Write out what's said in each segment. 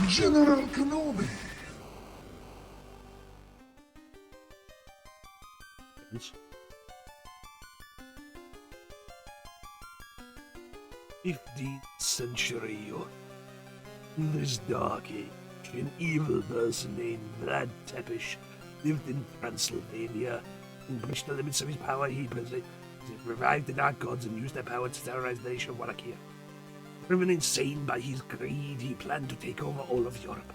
General Kenobi! Yes. 15th century Europe. In this dark age, an evil person named Vlad Tepish lived in Transylvania. In breached the limits of his power, he revived the Dark Gods and used their power to terrorize the nation of Wallachia. Driven insane by his greed, he planned to take over all of Europe.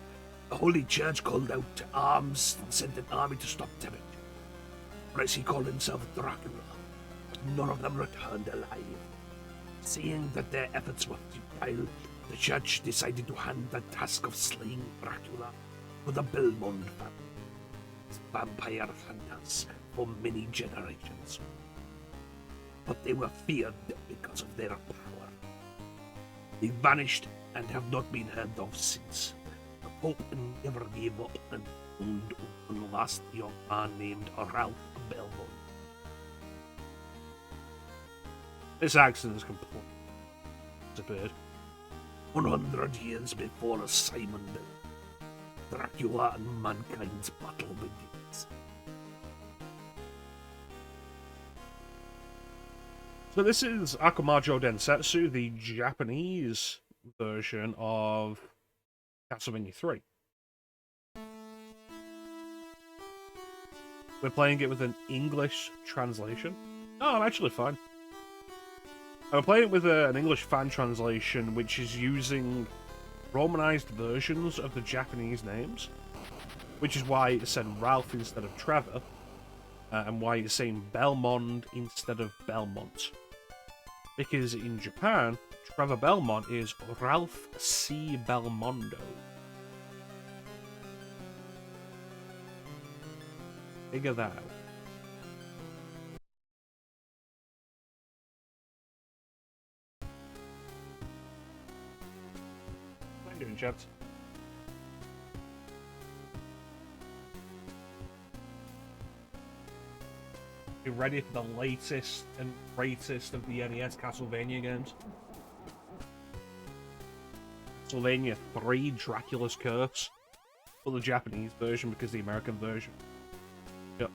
The Holy Church called out to arms and sent an army to stop Tepish. Or as he called himself, Dracula. None of them returned alive. Seeing that their efforts were futile, the church decided to hand the task of slaying Dracula to the Belmont family, vampire hunters for many generations. But they were feared because of their power. They vanished and have not been heard of since. The Pope never gave up and found one last young man named Ralph Belmont. This accent is completely disappeared. 100 years before Simon Bill, Dracula and mankind's battle begins. So this is Akumajou Densetsu, the Japanese version of Castle-Day-nia 3. We're playing it with an English translation. Oh, I'm actually fine. I'm playing it with an English fan translation, which is using Romanized versions of the Japanese names, which is why it said Ralph instead of Trevor, and why it's saying Belmont instead of Belmont. Because in Japan, Trevor Belmont is Ralph C. Belmondo. Figure that out. How you doing, chaps? You ready for the latest and greatest of the NES Castlevania games? Castlevania 3 Dracula's Curse. Well, the Japanese version because the American version. Yep.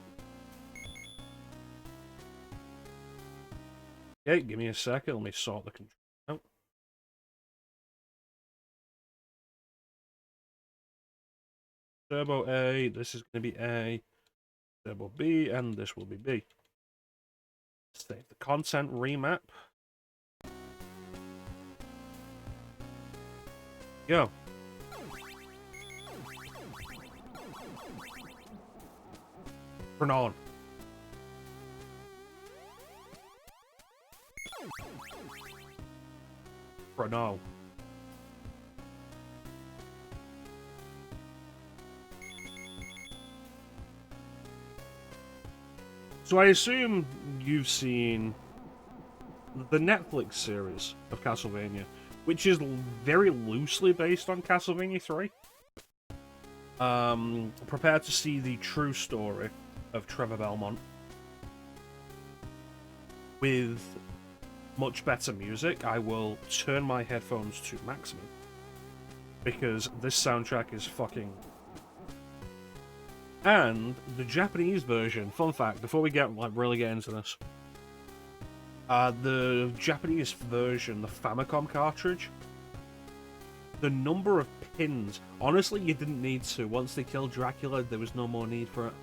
Okay, give me a second. Let me sort the control out. Turbo A, this is going to be A. Turbo B, and this will be B. Save the content remap. Go. Turn on. Chrono. So I assume you've seen the Netflix series of Castlevania, which is very loosely based on Castlevania 3. Prepare to see the true story of Trevor Belmont with much better music. I will turn my headphones to maximum because this soundtrack is fucking... And the Japanese version, fun fact, before we really get into this, the Japanese version, the Famicom cartridge, the number of pins, honestly, you didn't need to. Once they killed Dracula, there was no more need for it.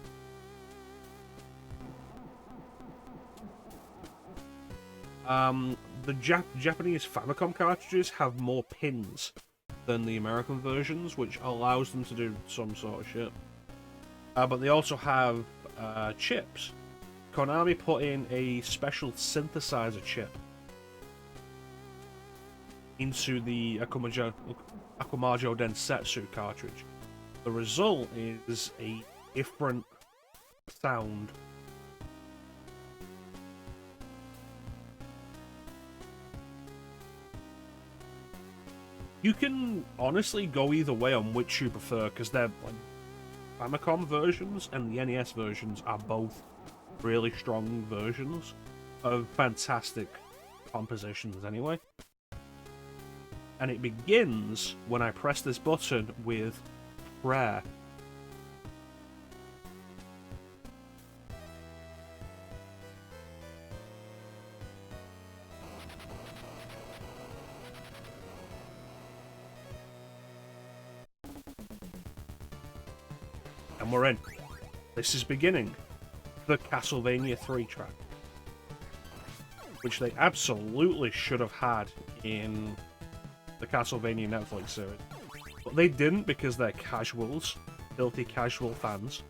The Japanese Famicom cartridges have more pins than the American versions, which allows them to do some sort of shit. But they also have chips. Konami put in a special synthesizer chip into the Akumajou Densetsu cartridge. The result is a different sound. You can honestly go either way on which you prefer, because they're like Famicom versions and the NES versions are both really strong versions of fantastic compositions anyway. And it begins when I press this button with prayer. And we're in. This is beginning the Castle-Day-nia 3 track, which they absolutely should have had in the Castle-Day-nia Netflix series. But they didn't because they're casuals, filthy casual fans,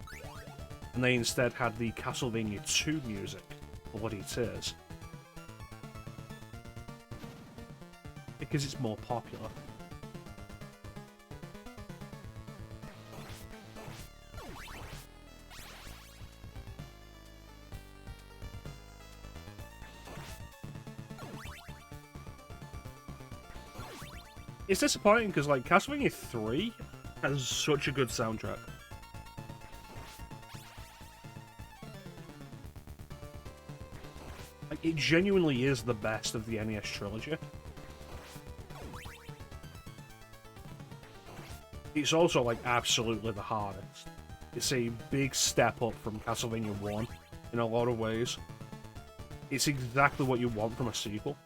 and they instead had the Castle-Day-nia 2 music for what it is. Because it's more popular. It's disappointing because, like, Castlevania 3 has such a good soundtrack. Like, it genuinely is the best of the NES trilogy. It's also, like, absolutely the hardest. It's a big step up from Castlevania 1 in a lot of ways. It's exactly what you want from a sequel.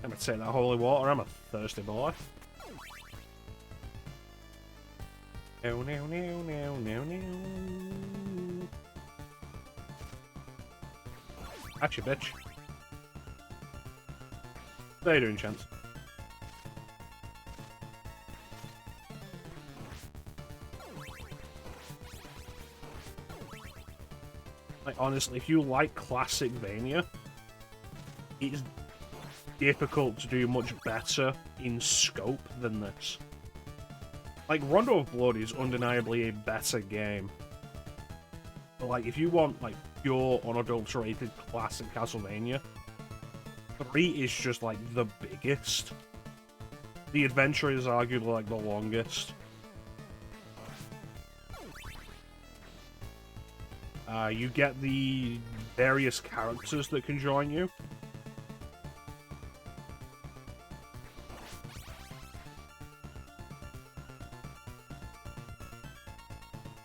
I'm gonna take that holy water, I'm a thirsty boy. No, no, no, no, no, no. That's your bitch. How you doing, Chance? Like, honestly, if you like classic Vania, it's difficult to do much better in scope than this. Like, Rondo of Blood is undeniably a better game. But, like, if you want, like, pure, unadulterated classic Castlevania, 3 is just, like, the biggest. The adventure is arguably, like, the longest. You get the various characters that can join you.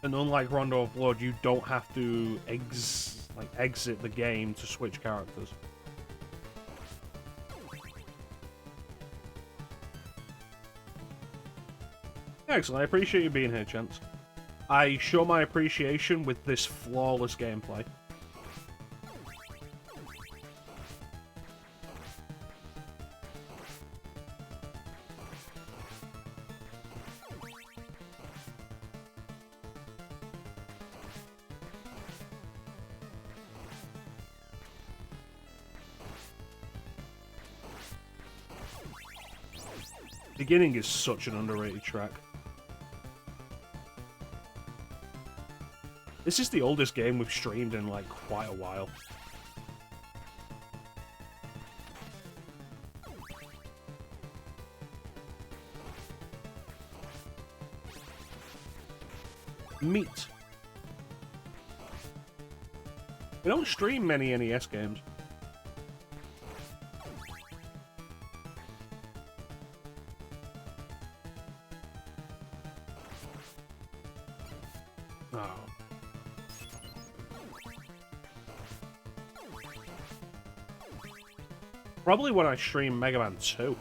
And unlike Rondo of Blood, you don't have to exit the game to switch characters. Excellent, I appreciate you being here, Chance. I show my appreciation with this flawless gameplay. Beginning is such an underrated track. This is the oldest game we've streamed in, like, quite a while. Meat. We don't stream many NES games. Oh. Probably when I streamed Mega Man 2.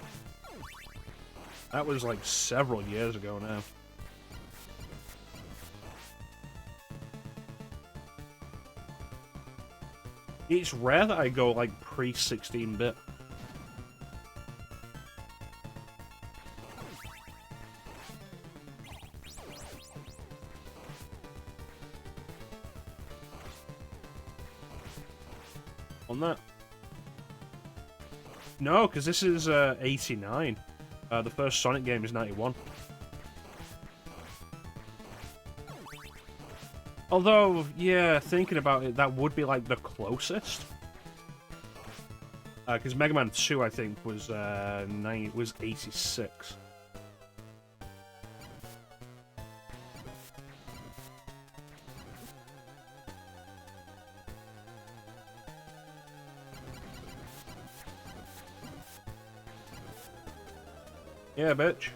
That was like several years ago now. It's rare that I go like pre-16-bit. On that. No, because this is 89. The first Sonic game is 91. Although, yeah, thinking about it, that would be like the closest. Because Mega Man 2, I think, was 86. Yeah, bitch.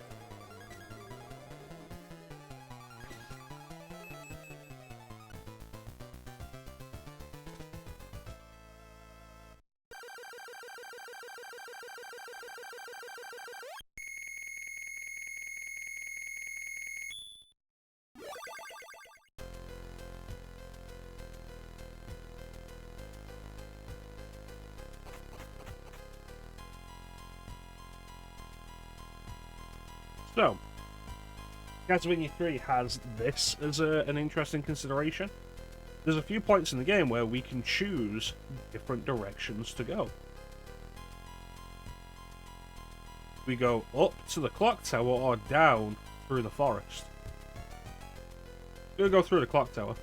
So, Castle-Day-nia 3 has this as an interesting consideration. There's a few points in the game where we can choose different directions to go. We go up to the clock tower or down through the forest. We're gonna go through the clock tower.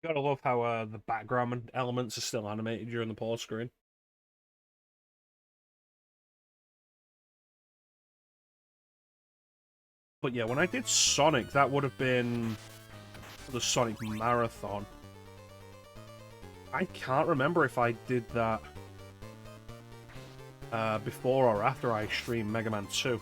Gotta love how the background elements are still animated during the pause screen. But yeah, when I did Sonic, that would have been the Sonic Marathon. I can't remember if I did that before or after I streamed Mega Man 2.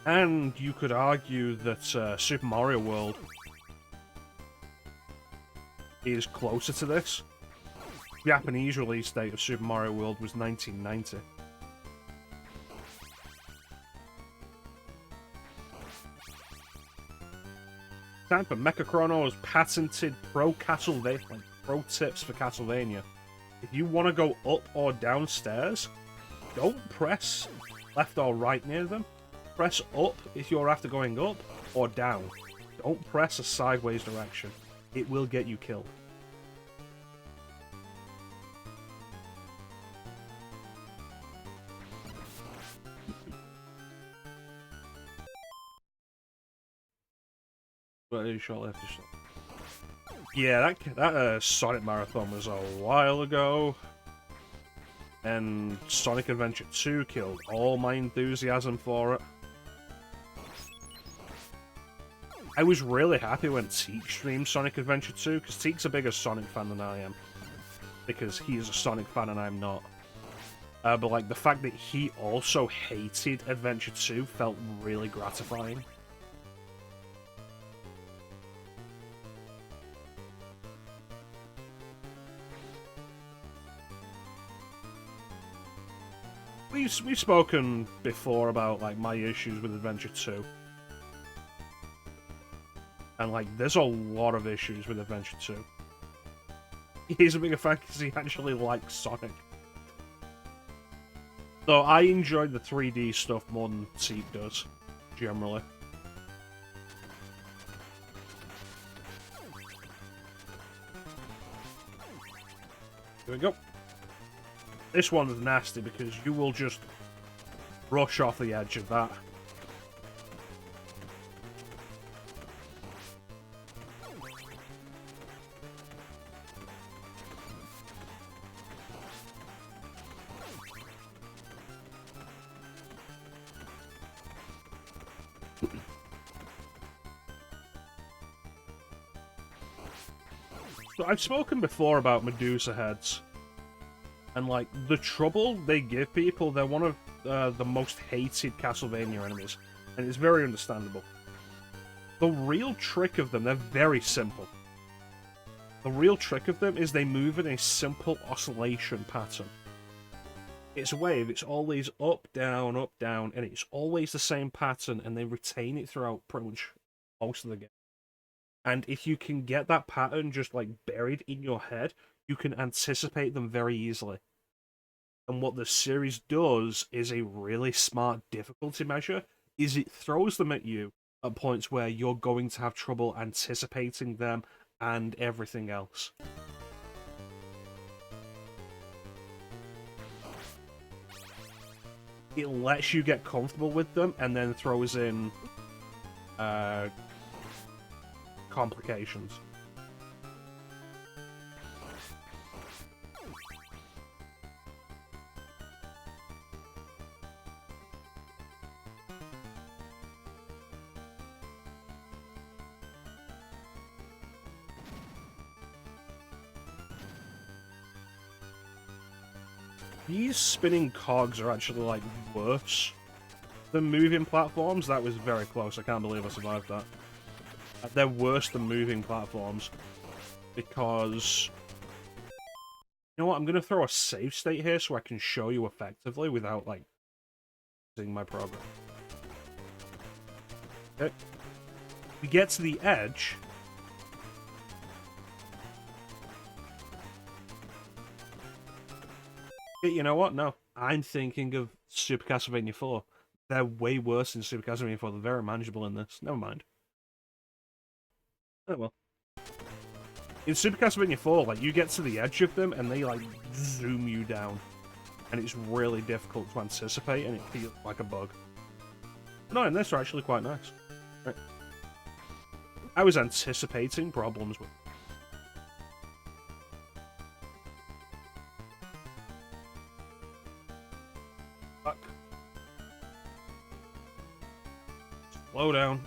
And you could argue that Super Mario World is closer to this. The Japanese release date of Super Mario World was 1990. Time for mecha-chrono's patented pro tips for Castle-Day-nia. If you want to go up or downstairs, don't press left or right near them. Press up if you're after going up, or down. Don't press a sideways direction. It will get you killed. Yeah, that Sonic Marathon was a while ago. And Sonic Adventure 2 killed all my enthusiasm for it. I was really happy when Teak streamed Sonic Adventure 2, because Teak's a bigger Sonic fan than I am. Because he is a Sonic fan and I'm not. But like, the fact that he also hated Adventure 2 felt really gratifying. We've spoken before about like my issues with Adventure 2. And like, there's a lot of issues with Adventure 2. He's a bigger fan because he actually likes Sonic. Though I enjoy the 3D stuff more than Teak does, generally. Here we go. This one's nasty because you will just rush off the edge of that. So I've spoken before about Medusa heads. And, like, the trouble they give people, they're one of the most hated Castlevania enemies. And it's very understandable. The real trick of them, they're very simple. The real trick of them is they move in a simple oscillation pattern. It's a wave, it's always up, down, and it's always the same pattern, and they retain it throughout pretty much most of the game. And if you can get that pattern just, like, buried in your head, you can anticipate them very easily. And what the series does is a really smart difficulty measure, is it throws them at you at points where you're going to have trouble anticipating them and everything else. It lets you get comfortable with them and then throws in complications. These spinning cogs are actually, like, worse than moving platforms. That was very close. I can't believe I survived that. They're worse than moving platforms because... You know what? I'm going to throw a save state here so I can show you effectively without, like, seeing my progress. Okay. We get to the edge... You know what? No. I'm thinking of Super Castle-Day-nia 4. They're way worse than Super Castle-Day-nia 4. They're very manageable in this. Never mind. Oh well. In Super Castle-Day-nia 4, like, you get to the edge of them and they, like, zoom you down. And it's really difficult to anticipate and it feels like a bug. But no, in this, they're actually quite nice. Right. I was anticipating problems with... Fuck. Slow down.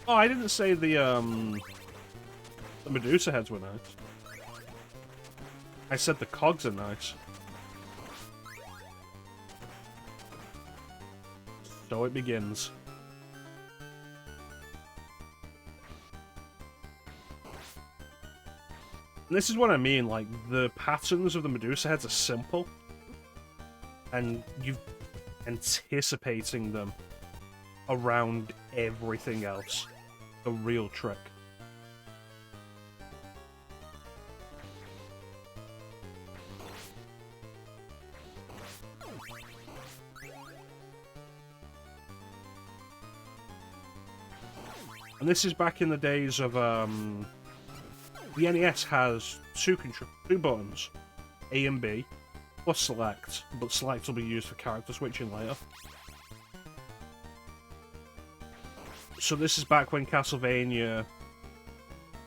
Oh, I didn't say the Medusa heads were nice. I said the cogs are nice. So it begins. And this is what I mean, like, the patterns of the Medusa heads are simple. And you're anticipating them around everything else. The real trick. And this is back in the days of, the NES has two buttons, A and B, plus select, but select will be used for character switching later. So this is back when Castlevania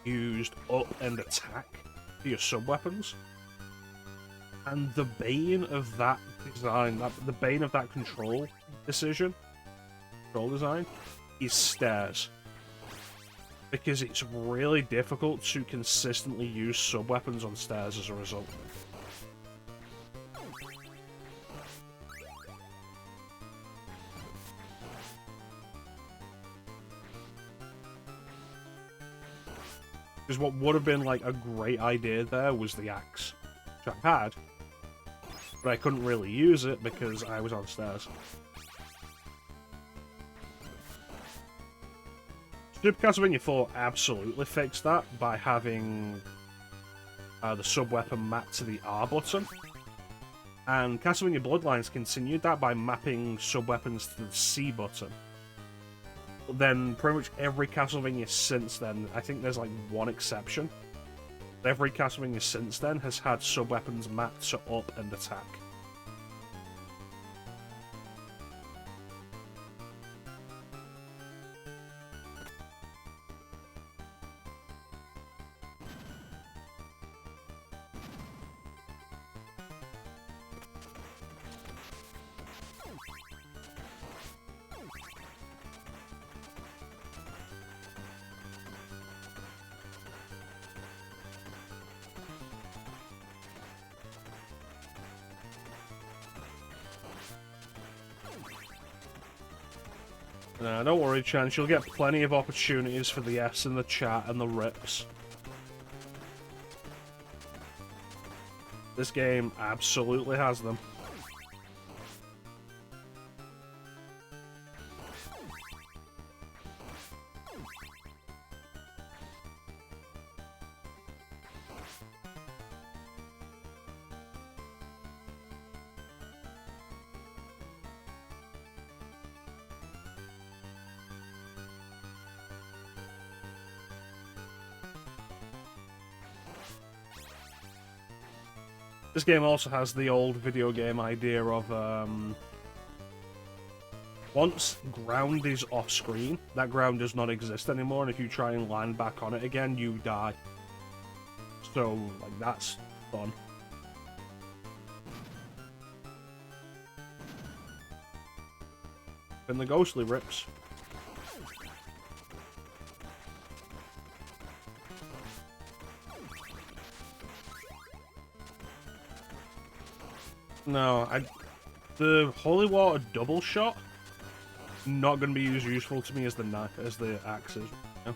used up and attack for your sub-weapons. And the bane of that design, the bane of that control design, is stairs. Because it's really difficult to consistently use sub-weapons on stairs as a result. Because what would have been, like, a great idea there was the axe, which I had, but I couldn't really use it because I was on stairs. Super Castlevania 4 absolutely fixed that by having the sub-weapon mapped to the R button. And Castlevania Bloodlines continued that by mapping sub-weapons to the C button. But then pretty much every Castlevania since then, I think there's like one exception, every Castlevania since then has had sub-weapons mapped to up and attack. Nah, don't worry, Chance. You'll get plenty of opportunities for the S in the chat and the rips. This game absolutely has them. This game also has the old video game idea of once ground is off screen, that ground does not exist anymore, and if you try and land back on it again, you die. So, like, that's fun. And the ghostly rips. No, the holy water double shot not going to be as useful to me as the knife, as the axes. You know?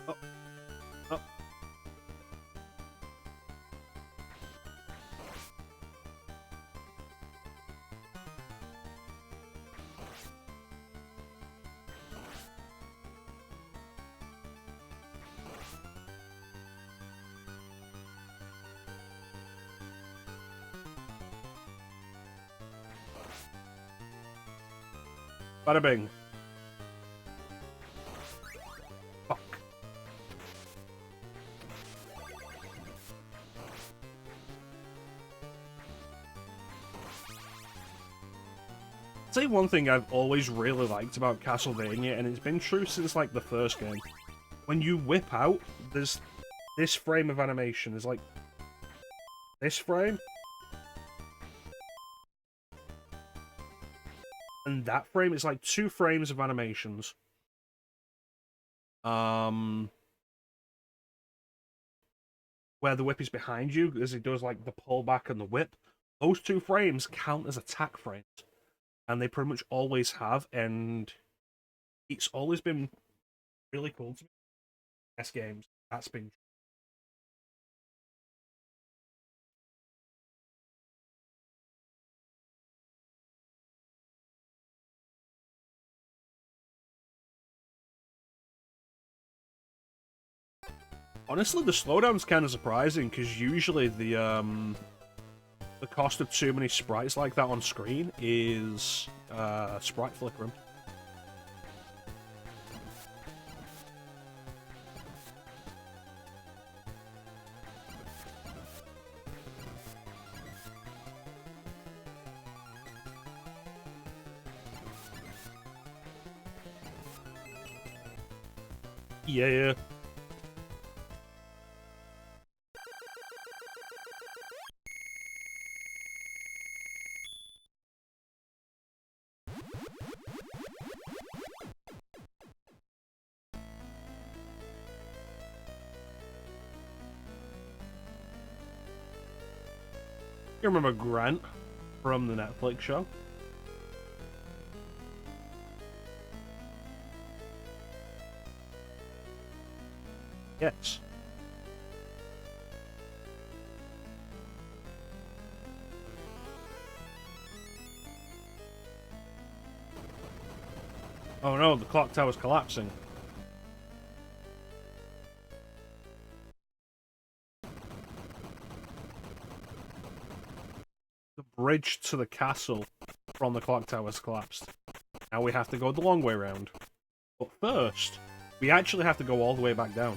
Oh. Oh. Bada bing. Fuck. I'll tell you one thing I've always really liked about Castle-Day-nia, and it's been true since, like, the first game. When you whip out, there's this frame of animation. There's, like, this frame. And that frame is like 2 frames of animations. Where the whip is behind you, as it does like the pullback and the whip. Those 2 frames count as attack frames. And they pretty much always have, and it's always been really cool to me. Best games. That's been. Honestly, the slowdown's kind of surprising, because usually the cost of too many sprites like that on screen is sprite flickering. Yeah. You remember Grant from the Netflix show? Yes. Oh no, the clock tower's collapsing. The bridge to the castle from the clock tower's collapsed. Now we have to go the long way round. But first, we actually have to go all the way back down.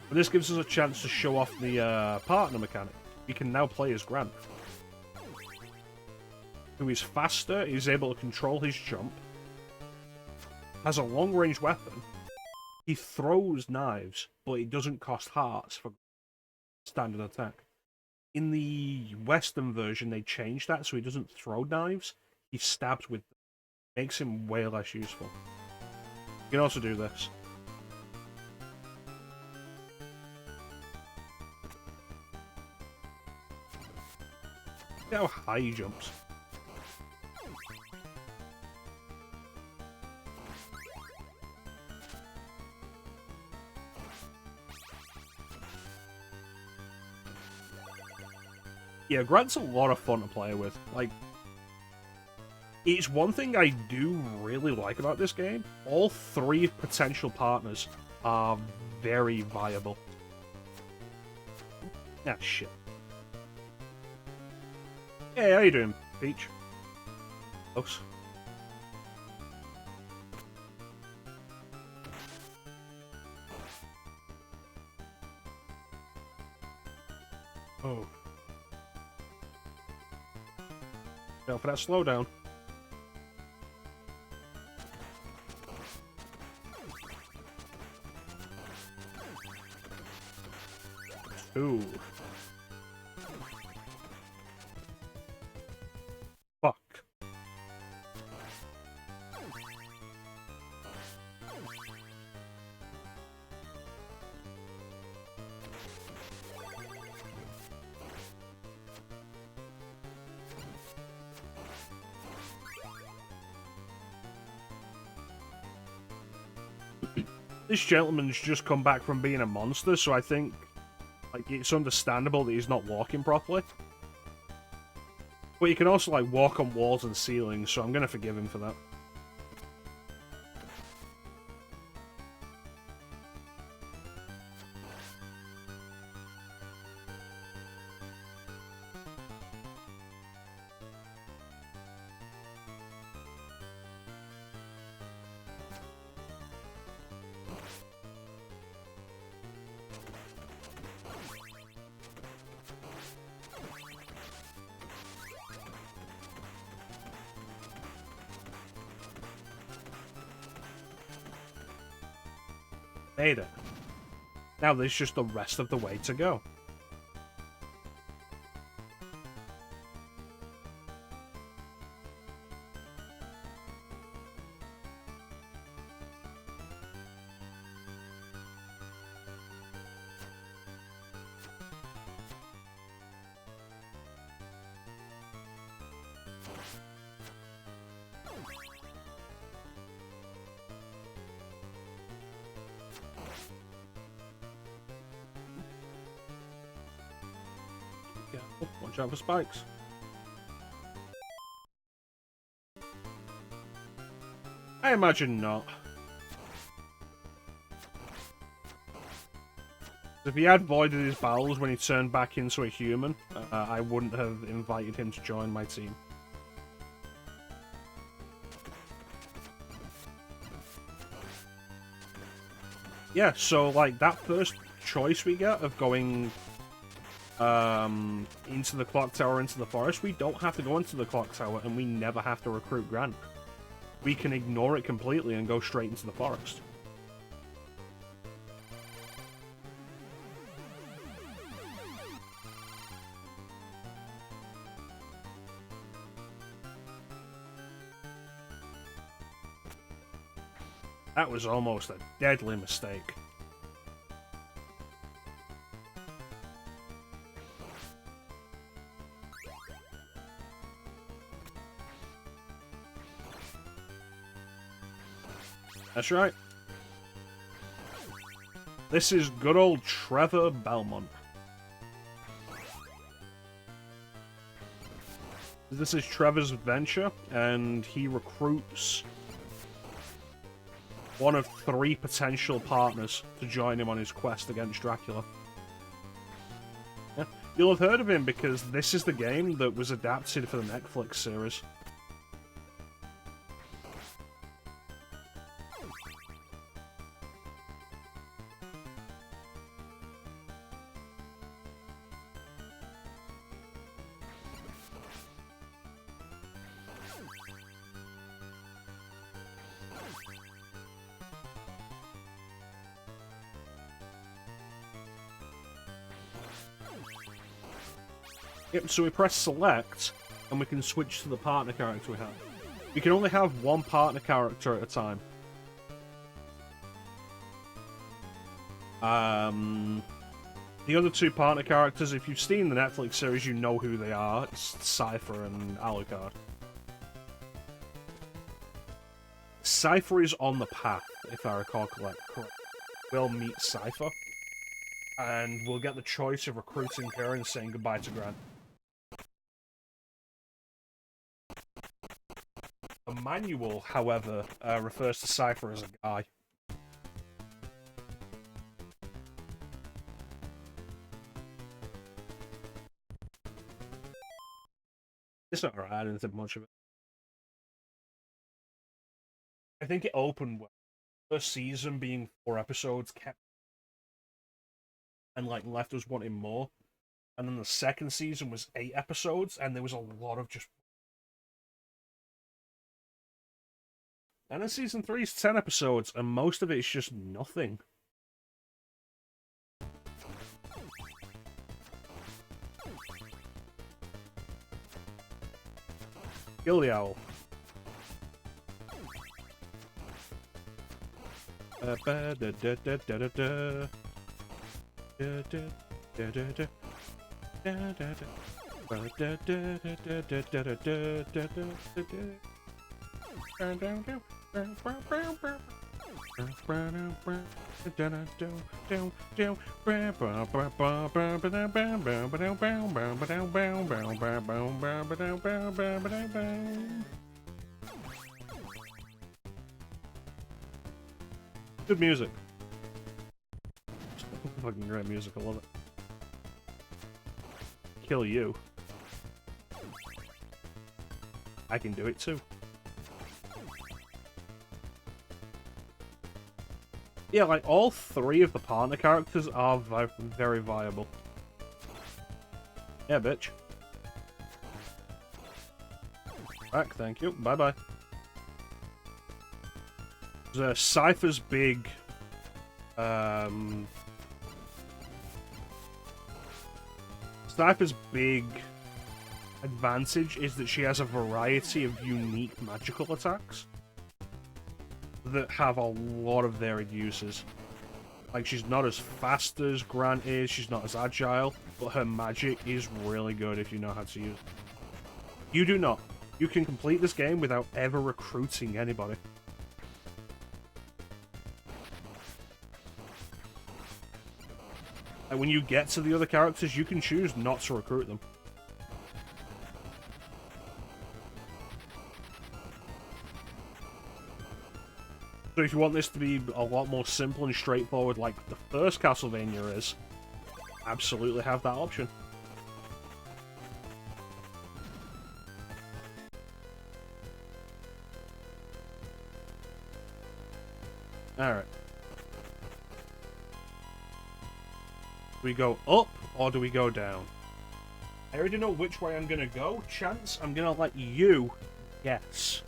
But this gives us a chance to show off the partner mechanic. We can now play as Grant, who is faster, is able to control his jump, has a long-range weapon, he throws knives, but it doesn't cost hearts for standard attack. In the Western version, they changed that, so he doesn't throw knives, he stabs with them. Makes him way less useful. You can also do this. Look how high he jumps. Yeah, Grant's a lot of fun to play with. Like, It's one thing I do really like about this game. All three potential partners are very viable. Ah, shit. Hey, how you doing, Peach? Close. Oh. Go for that slowdown. Ooh. Fuck. This gentleman's just come back from being a monster, so I think like it's understandable that he's not walking properly. But he can also like walk on walls and ceilings, so I'm gonna forgive him for that. Made it. Now there's just the rest of the way to go. Yeah, watch out for spikes. I imagine not. If he had voided his bowels when he turned back into a human, I wouldn't have invited him to join my team. Yeah, so like that first choice we get of going into the clock tower, into the forest, we don't have to go into the clock tower, and we never have to recruit Grant. We can ignore it completely and go straight into the forest. That was almost a deadly mistake. That's right. This is good old Trevor Belmont. This is Trevor's venture, and he recruits one of 3 potential partners to join him on his quest against Dracula. Yeah. You'll have heard of him because this is the game that was adapted for the Netflix series. Yep, so we press select, and we can switch to the partner character we have. We can only have one partner character at a time. The other 2 partner characters, if you've seen the Netflix series, you know who they are. It's Cypher and Alucard. Cypher is on the path, if I recall correctly. We'll meet Cypher, and we'll get the choice of recruiting her and saying goodbye to Grant. The manual, however, refers to Cypher as a guy. It's not alright, I didn't think much of it. I think it opened well. First season being 4 episodes kept and like left us wanting more. And then the second season was 8 episodes, and there was a lot of just. And then season 3 is 10 episodes, and most of it is just nothing. Kill the owl. Good music. Fucking great music, I love it. Kill you. I can do it too. Yeah, like, all 3 of the partner characters are very viable. Yeah, bitch. Back, thank you. Bye-bye. Cypher's big... Cypher's big advantage is that she has a variety of unique magical attacks that have a lot of varied uses. Like, she's not as fast as Grant is, she's not as agile, but her magic is really good if you know how to use it. You do not. You can complete this game without ever recruiting anybody. And when you get to the other characters, you can choose not to recruit them. So if you want this to be a lot more simple and straightforward like the first Castle-Day-nia is, absolutely have that option. Alright. Do we go up, or do we go down? I already know which way I'm gonna go. Chance, I'm gonna let you guess.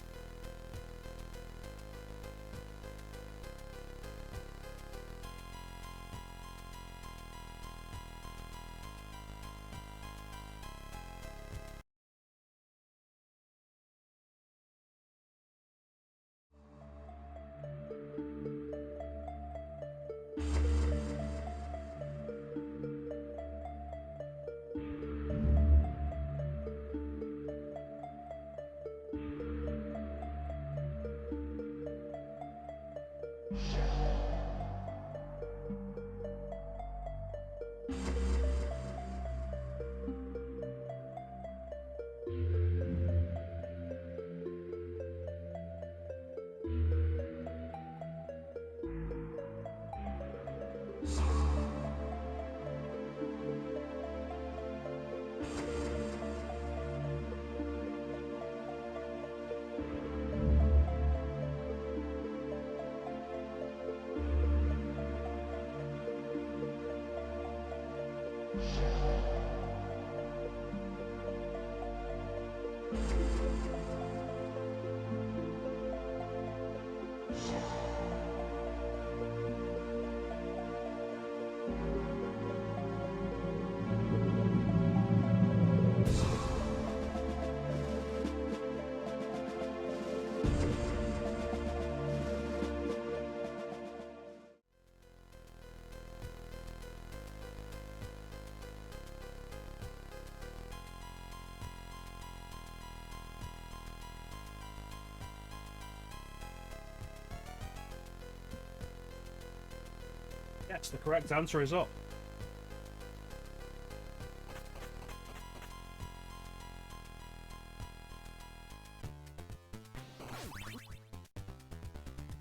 Yes, the correct answer is up.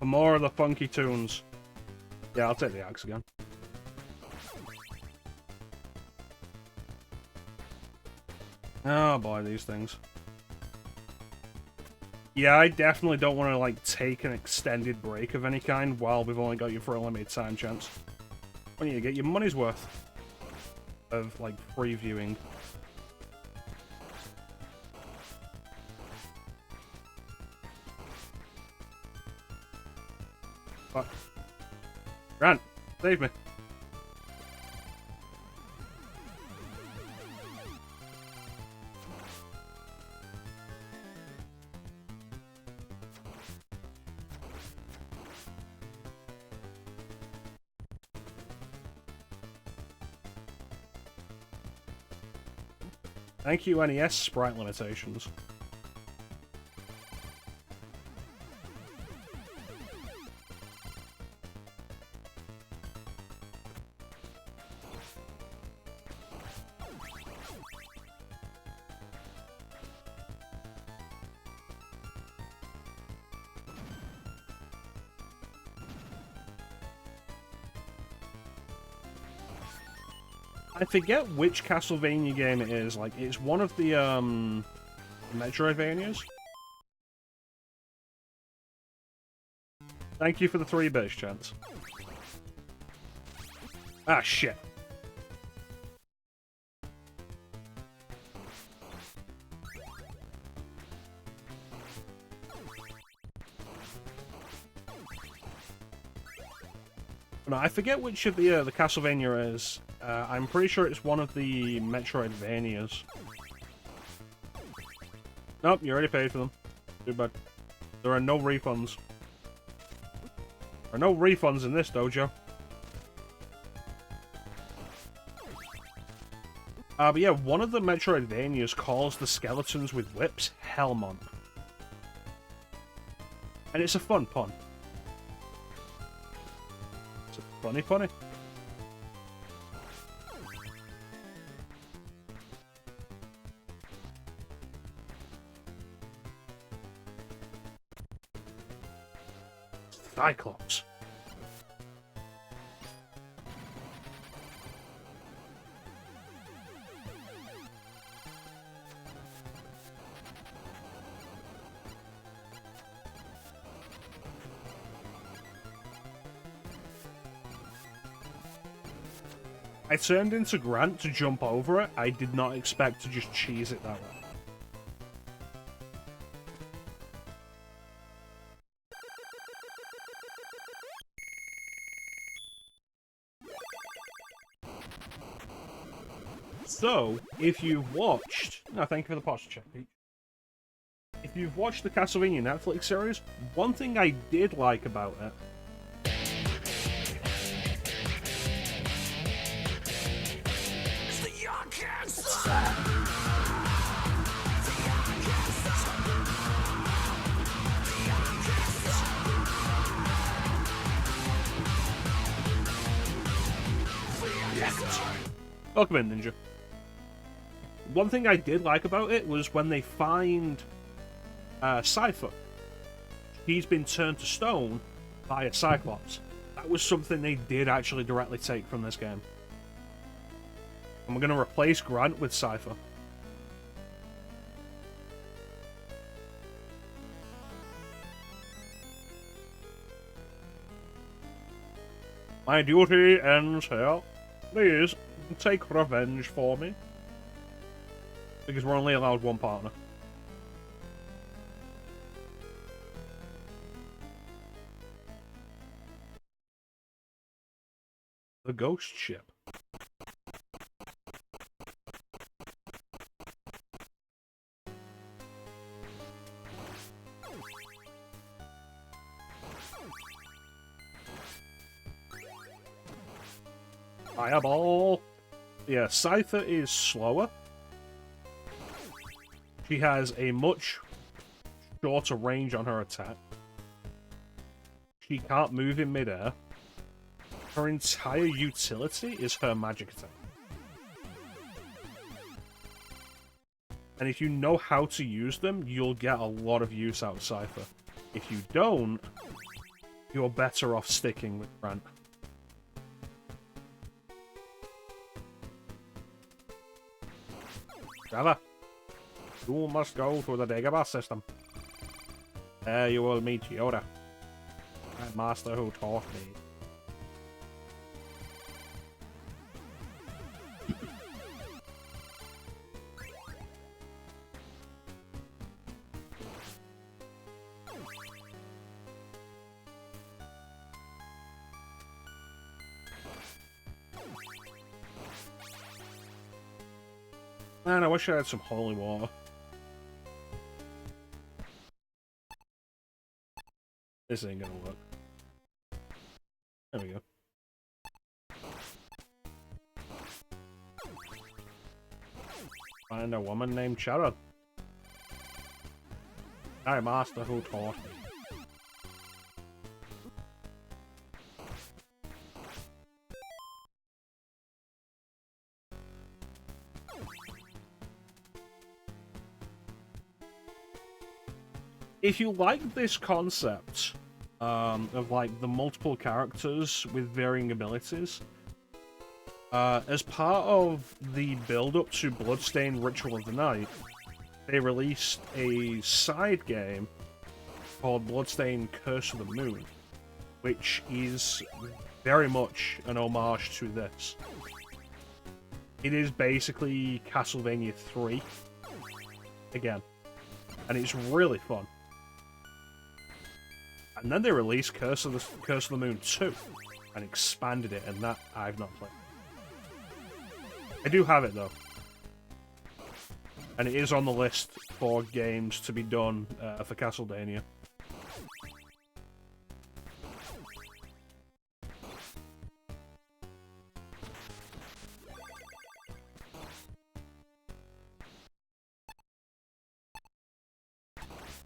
For more of the funky tunes. Yeah, I'll take the axe again. Oh boy, these things. Yeah, I definitely don't want to, like, take an extended break of any kind while we've only got you for a limited time chance. When you get your money's worth of, like, free viewing. Fuck. Grant, save me. Thank you, NES sprite limitations. I forget which Castlevania game it is. Like, it's one of the, Metroidvanias. Thank you for the 3 bits, chance. Ah, shit. No, I forget which of the Castlevania is. I'm pretty sure it's one of the Metroidvanias. Nope, you already paid for them. Too bad. There are no refunds. There are no refunds in this dojo. But yeah, one of the Metroidvanias calls the skeletons with whips Hellmon. And it's a fun pun. It's a funny punny. Cyclops. I turned into Grant to jump over it. I did not expect to just cheese it that way. So, if you've watched... No, thank you for the posture check, Pete. If you've watched the Castlevania Netflix series, one thing I did like about it... Welcome in, Ninja. One thing I did like about it was when they find Cypher. He's been turned to stone by a Cyclops. That was something they did actually directly take from this game. And we're going to replace Grant with Cypher. My duty ends here. Please, take revenge for me. Because we're only allowed one partner. The ghost ship. Fireball! Yeah, Cypher is slower. She has a much shorter range on her attack. She can't move in midair. Her entire utility is her magic attack. And if you know how to use them, you'll get a lot of use out of Cypher. If you don't, You're better off sticking with Grant. Trevor, you must go to the Dagobah system. There you will meet Yoda, that master who taught me. Man, I wish I had some holy water. This ain't gonna work. There we go. Find a woman named Shaun. Our master who taught me. If you like this concept of like the multiple characters with varying abilities, as part of the build-up to Bloodstained Ritual of the Night, they released a side game called Bloodstained Curse of the Moon, which is very much an homage to this. It is basically Castle-Day-nia 3 again, and it's really fun. And then they released Curse of the Moon 2 and expanded it, and that I've not played. I do have it though, and it is on the list for games to be done for Castle-Day-nia.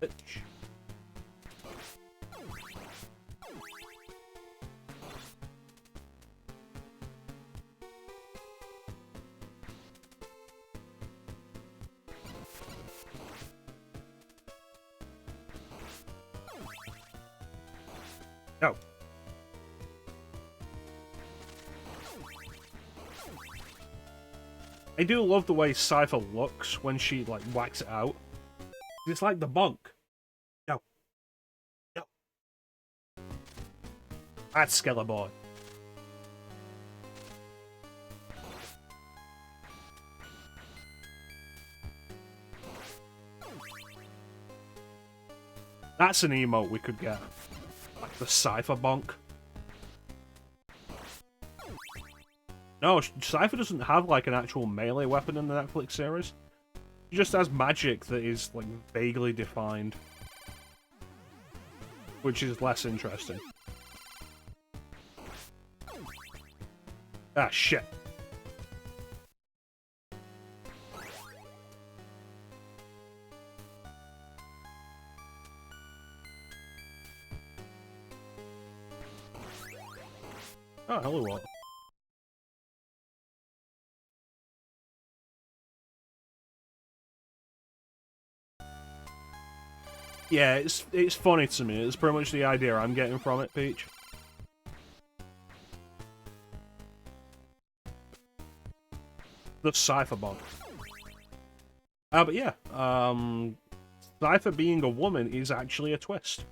Bitch. No. I do love the way Cypher looks when she, like, whacks it out. It's like the bonk. No. No. That's Skeletor. That's an emote we could get. Like the Cypher bonk. No, Cypher doesn't have like an actual melee weapon in the Netflix series. He just has magic that is like vaguely defined, which is less interesting. Ah, shit. Oh, hello, what? Yeah, it's funny to me. It's pretty much the idea I'm getting from it, Peach. The Cypher bomb. But yeah, Cypher being a woman is actually a twist.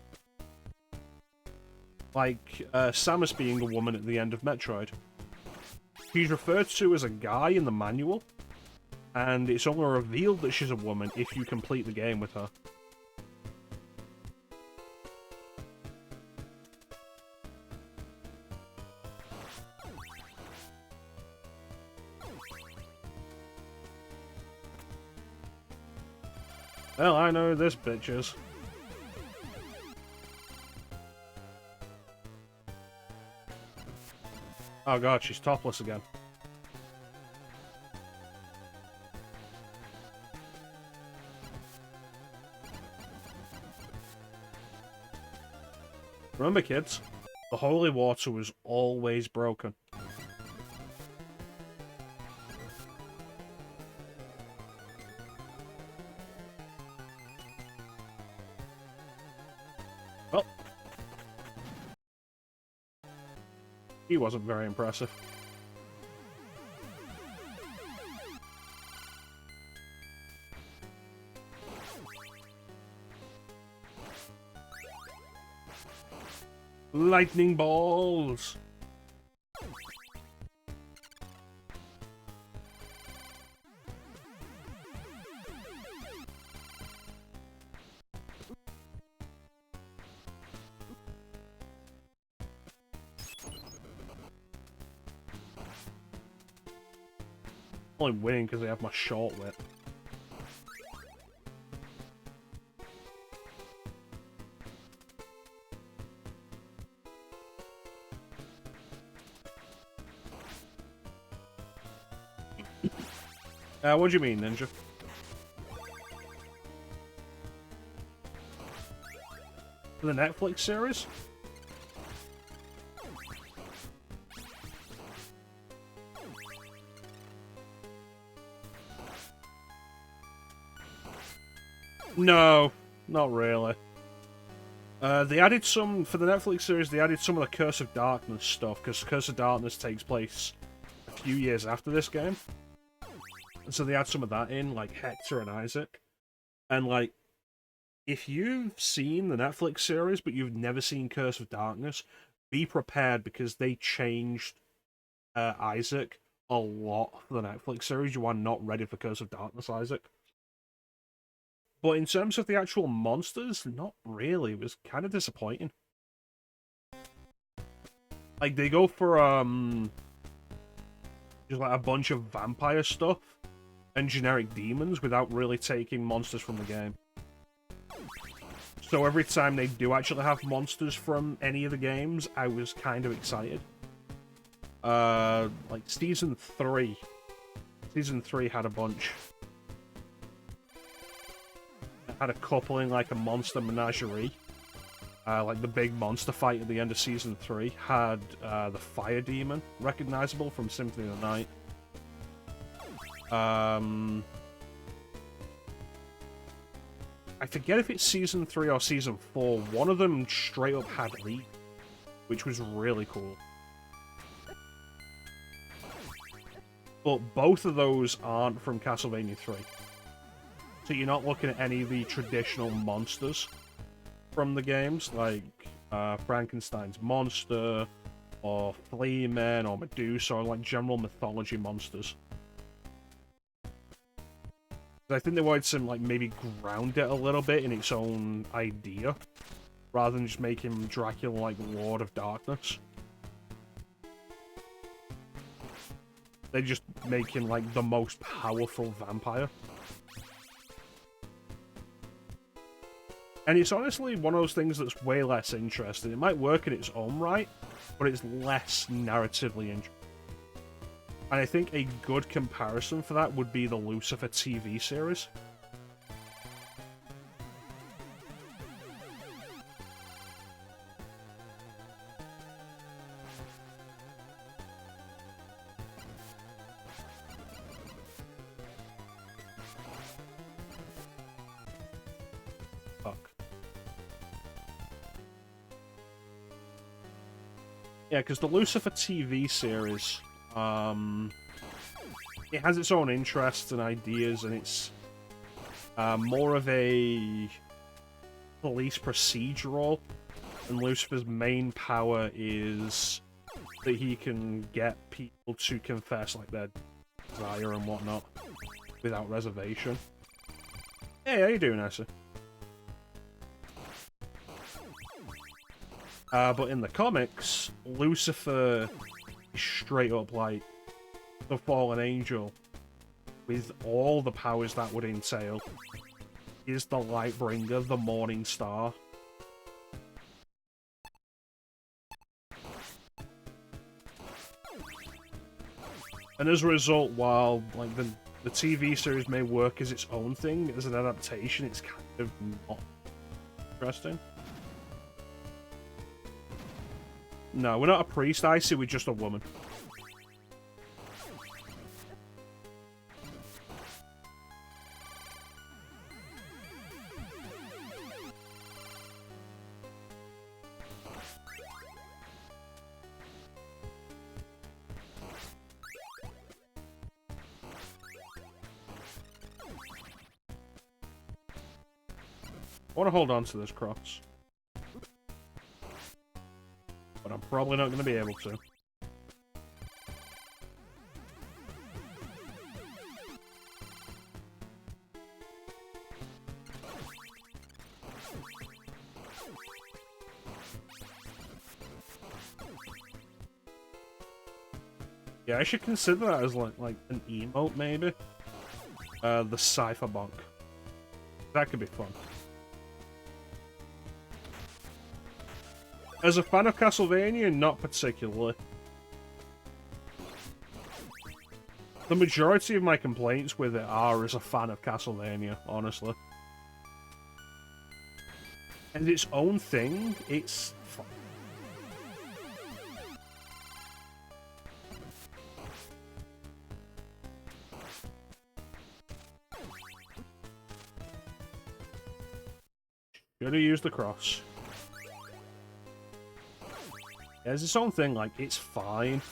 Like, Samus being a woman at the end of Metroid. She's referred to as a guy in the manual, and it's only revealed that she's a woman if you complete the game with her. Well, I know this bitch is. Oh god, she's topless again. Remember, kids, the holy water was always broken. Well, He wasn't very impressive. Lightning balls! I'm only winning because I have my short whip. What do you mean, Ninja? For the Netflix series? No, not really. They added some, for the Netflix series, they added some of the Curse of Darkness stuff, because Curse of Darkness takes place a few years after this game. And so they add some of that in, like Hector and Isaac. And, like, if you've seen the Netflix series, but you've never seen Curse of Darkness, be prepared, because they changed Isaac a lot for the Netflix series. You are not ready for Curse of Darkness, Isaac. But in terms of the actual monsters, not really. It was kind of disappointing. Like, they go for, just like a bunch of vampire stuff and generic demons without really taking monsters from the game. So every time they do actually have monsters from any of the games, I was kind of excited. Like Season 3. Season 3 had a bunch. It had a couple in like a monster menagerie. Like the big monster fight at the end of Season 3 had the Fire Demon, recognizable from Symphony of the Night. I forget if it's Season 3 or Season 4. One of them straight up had Leap, which was really cool. But both of those aren't from Castle-Day-nia 3. So you're not looking at any of the traditional monsters from the games, like Frankenstein's monster, or Fleaman, or Medusa, or like general mythology monsters. I think they wanted to like maybe ground it a little bit in its own idea, rather than just make him Dracula like Lord of Darkness. They just make him like the most powerful vampire. And it's honestly one of those things that's way less interesting. It might work in its own right, but it's less narratively interesting. And I think a good comparison for that would be the Lucifer TV series. Fuck. Yeah, because the Lucifer TV series... it has its own interests and ideas, and it's more of a police procedural, and Lucifer's main power is that he can get people to confess like their desire and whatnot without reservation. Hey, how you doing, Asa? But in the comics, Lucifer straight up like the fallen angel with all the powers that would entail. He is the Lightbringer, the Morning Star. And as a result, while like the TV series may work as its own thing, as an adaptation, it's kind of not interesting. No, we're not a priest, Icy, we're just a woman. want to hold on to this cross. But I'm probably not going to be able to. Yeah, I should consider that as like an emote, maybe. The Cypher Bonk. That could be fun. As a fan of Castlevania, not particularly. The majority of my complaints with it are as a fan of Castlevania, honestly. And its own thing, it's fun. Should have used the cross. Yeah, it's its own thing, like, it's fine.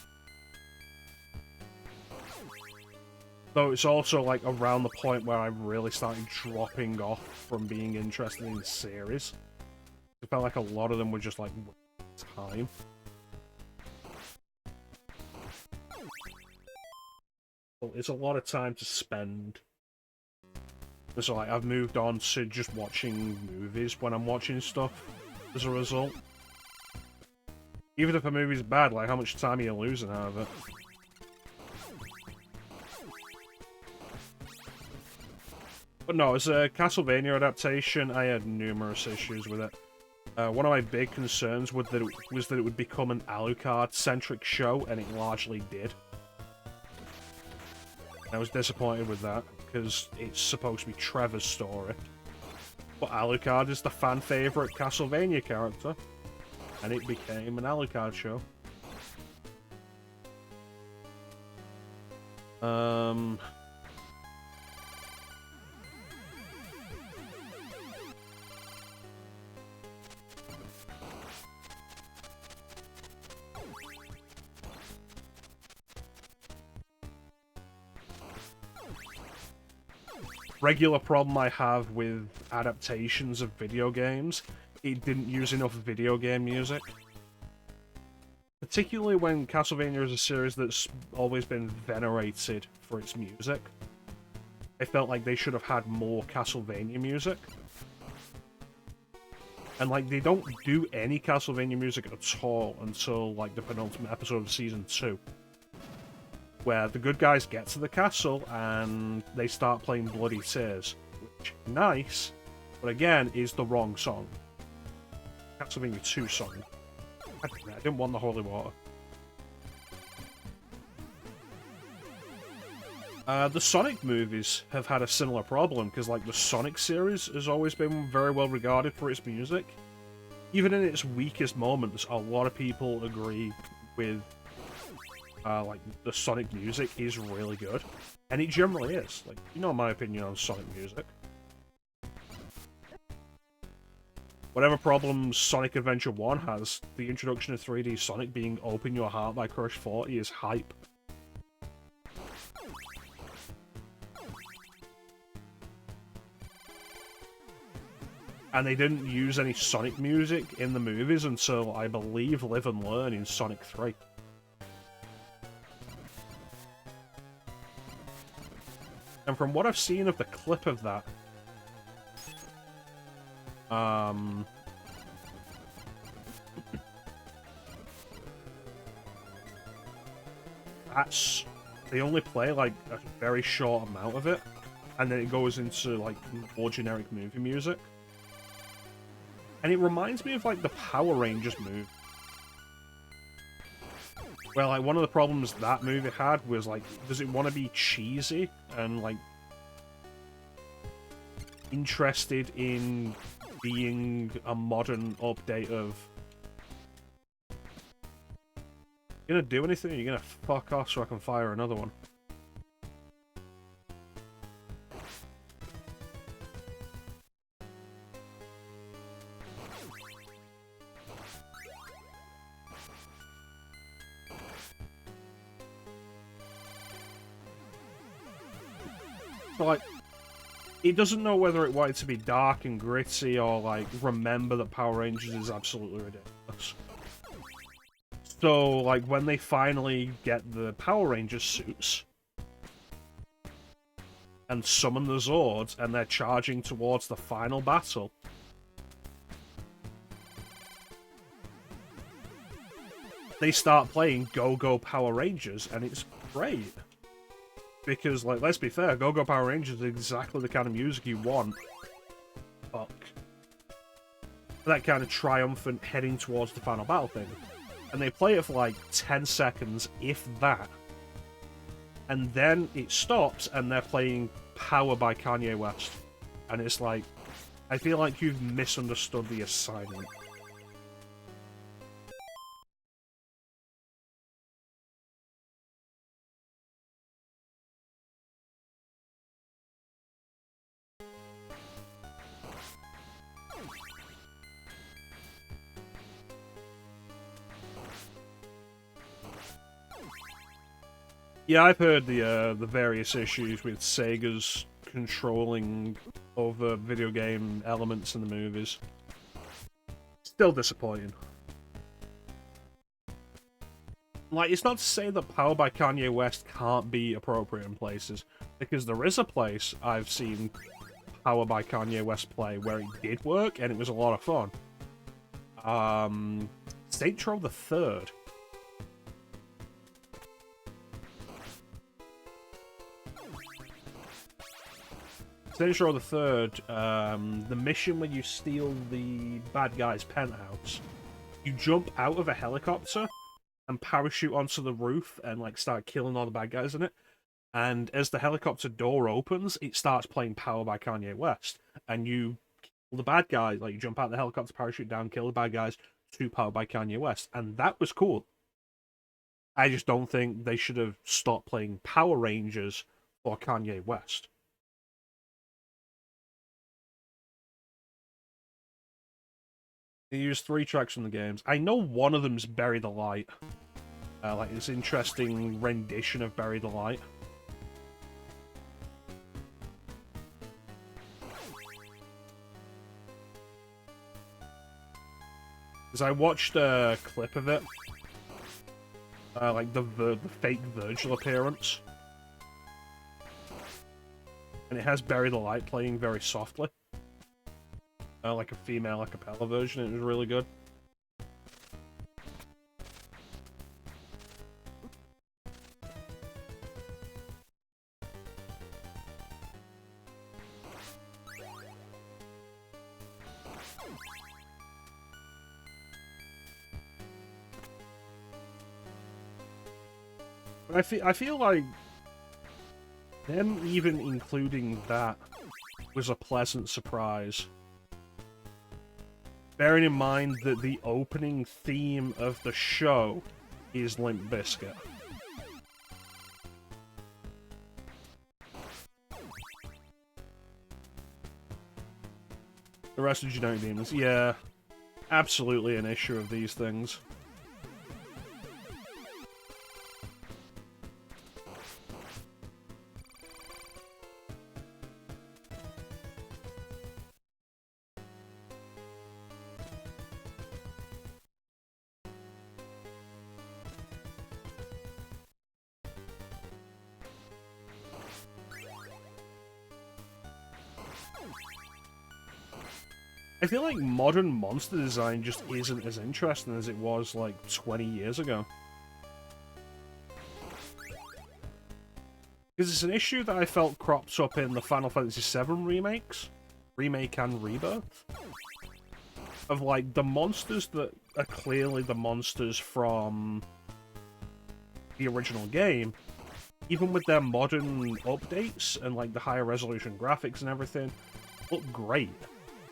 Though it's also, like, around the point where I really started dropping off from being interested in the series. It felt like a lot of them were just, like, time. Well, it's a lot of time to spend. So, like, I've moved on to just watching movies when I'm watching stuff, as a result. Even if a movie's bad, like, how much time are you losing out of it? But no, as a Castlevania adaptation, I had numerous issues with it. One of my big concerns was that it would become an Alucard-centric show, and it largely did. I was disappointed with that, because it's supposed to be Trevor's story. But Alucard is the fan-favourite Castlevania character, and it became an Alucard show. Regular problem I have with adaptations of video games, it didn't use enough video game music. Particularly when Castlevania is a series that's always been venerated for its music. I felt like they should have had more Castlevania music. And, like, they don't do any Castlevania music at all until, like, the penultimate episode of Season 2. Where the good guys get to the castle and they start playing Bloody Tears. Which, nice, but again, is the wrong song. Castlevania 2 song. I didn't want the holy water. The Sonic movies have had a similar problem, because, like, the Sonic series has always been very well regarded for its music. Even in its weakest moments, a lot of people agree with like, the Sonic music is really good. And it generally is. Like, you know my opinion on Sonic music. Whatever problems Sonic Adventure 1 has, the introduction of 3D Sonic being Open Your Heart by Crush 40 is hype. And they didn't use any Sonic music in the movies until, I believe, Live and Learn in Sonic 3. And from what I've seen of the clip of that, they only play, like, a very short amount of it, and then it goes into, like, more generic movie music. And it reminds me of, like, the Power Rangers movie. Well, like, one of the problems that movie had was, like, does it want to be cheesy and, like, interested in being a modern update of... You gonna do anything, or you gonna fuck off so I can fire another one? So, like, it doesn't know whether it wanted to be dark and gritty or, like, remember that Power Rangers is absolutely ridiculous. So, like, when they finally get the Power Rangers suits and summon the Zords and they're charging towards the final battle, they start playing Go Go Power Rangers, and it's great. Because, like, let's be fair, Go Go Power Rangers is exactly the kind of music you want. Fuck. That kind of triumphant heading towards the final battle thing. And they play it for like 10 seconds, if that. And then it stops and they're playing Power by Kanye West. And it's like, I feel like you've misunderstood the assignment. Yeah, I've heard the various issues with Sega's controlling over video game elements in the movies. Still disappointing. Like, it's not to say that Power by Kanye West can't be appropriate in places, because there is a place I've seen Power by Kanye West play where it did work, and it was a lot of fun. Saints Row the Third. Saints Row the Third, the mission where you steal the bad guy's penthouse, you jump out of a helicopter and parachute onto the roof and, like, start killing all the bad guys in it. And as the helicopter door opens, it starts playing Power by Kanye West. And you kill the bad guys, like, you jump out of the helicopter, parachute down, kill the bad guys to Power by Kanye West. And that was cool. I just don't think they should have stopped playing Power Rangers for Kanye West. They use 3 tracks from the games. I know one of them's Bury the Light. Like, this interesting rendition of Bury the Light. Because I watched a clip of it. Like, the fake Virgil appearance. And it has Bury the Light playing very softly. Like a female a cappella version. It was really good. But I feel like them even including that was a pleasant surprise. Bearing in mind that the opening theme of the show is Limp Bizkit. The rest of Genetic Demons, yeah, absolutely an issue of these things. I feel like modern monster design just isn't as interesting as it was, like, 20 years ago. Because it's an issue that I felt crops up in the Final Fantasy VII remakes. Remake and Rebirth. Of, like, the monsters that are clearly the monsters from the original game, even with their modern updates and, like, the higher resolution graphics and everything, look great.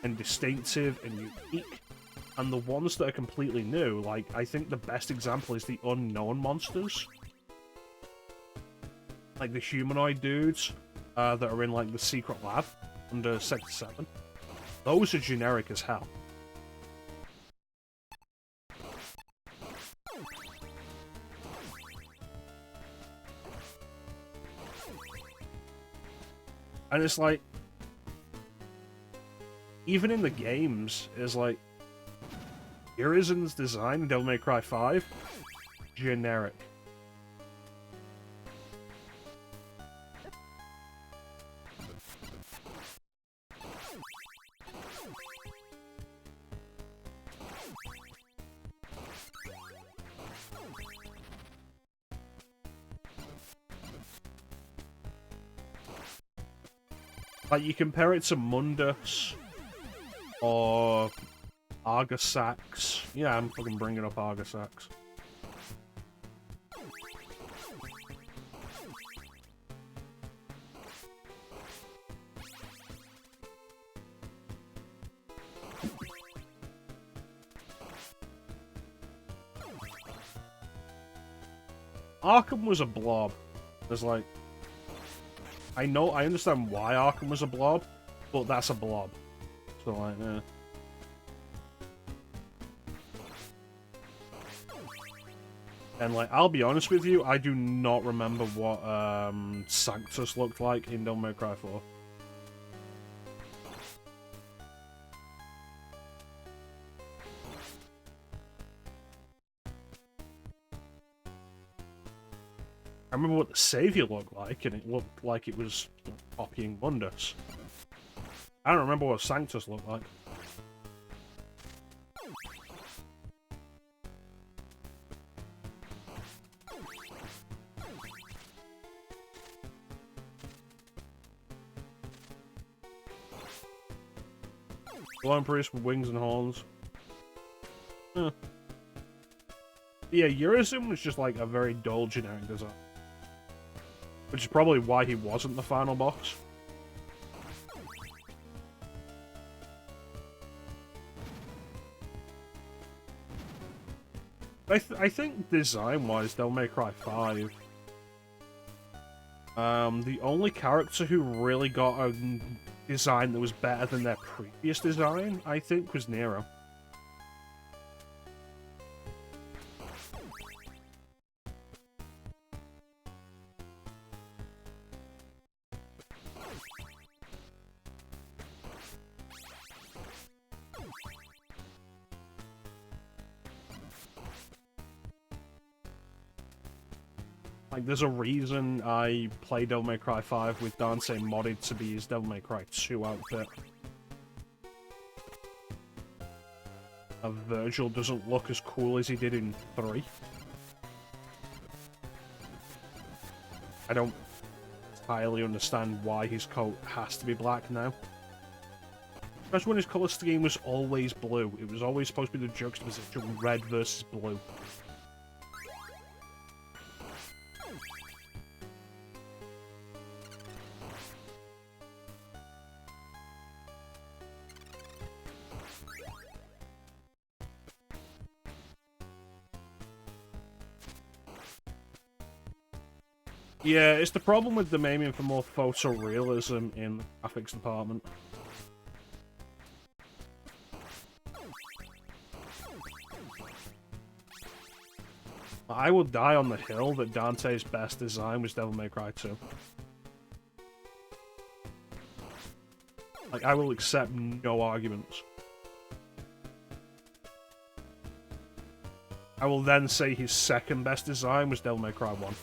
And distinctive and unique, and the ones that are completely new, like, I think the best example is the unknown monsters. Like the humanoid dudes that are in, like, the secret lab under Sector 7. Those are generic as hell. And it's like, even in the games, is like Urizen's design in Devil May Cry 5, generic. Like, you compare it to Mundus or Argosax. Yeah, I'm fucking bringing up Argosax. Arkham was a blob. There's like... I understand why Arkham was a blob, but that's a blob. So, like, yeah. And, like, I'll be honest with you, I do not remember what, Sanctus looked like in Devil May Cry 4. I remember what the Savior looked like, and it looked like it was copying Mundus. I don't remember what Sanctus looked like. Glowing Priest with wings and horns. Huh. Yeah, Urizen was just like a very dull generic design. Which is probably why he wasn't the final boss. I think design-wise, Devil May Cry 5... the only character who really got a design that was better than their previous design, I think, was Nero. Like, there's a reason I play Devil May Cry 5 with Dante modded to be his Devil May Cry 2 outfit. Virgil doesn't look as cool as he did in 3. I don't entirely understand why his coat has to be black now. Especially when his colour scheme was always blue. It was always supposed to be the juxtaposition red versus blue. Yeah, it's the problem with them aiming for more photorealism in the graphics department. I will die on the hill that Dante's best design was Devil May Cry 2. Like, I will accept no arguments. I will then say his second best design was Devil May Cry 1.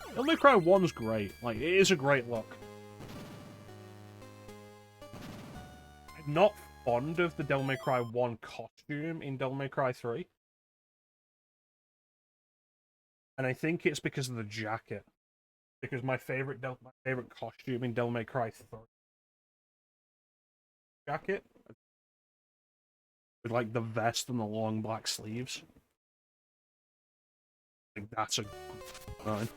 Devil May Cry 1's great. Like, it is a great look. I'm not fond of the Devil May Cry 1 costume in Devil May Cry 3. And I think it's because of the jacket. Because my favorite costume in Devil May Cry 3 jacket with like the vest and the long black sleeves. I think that's a good design.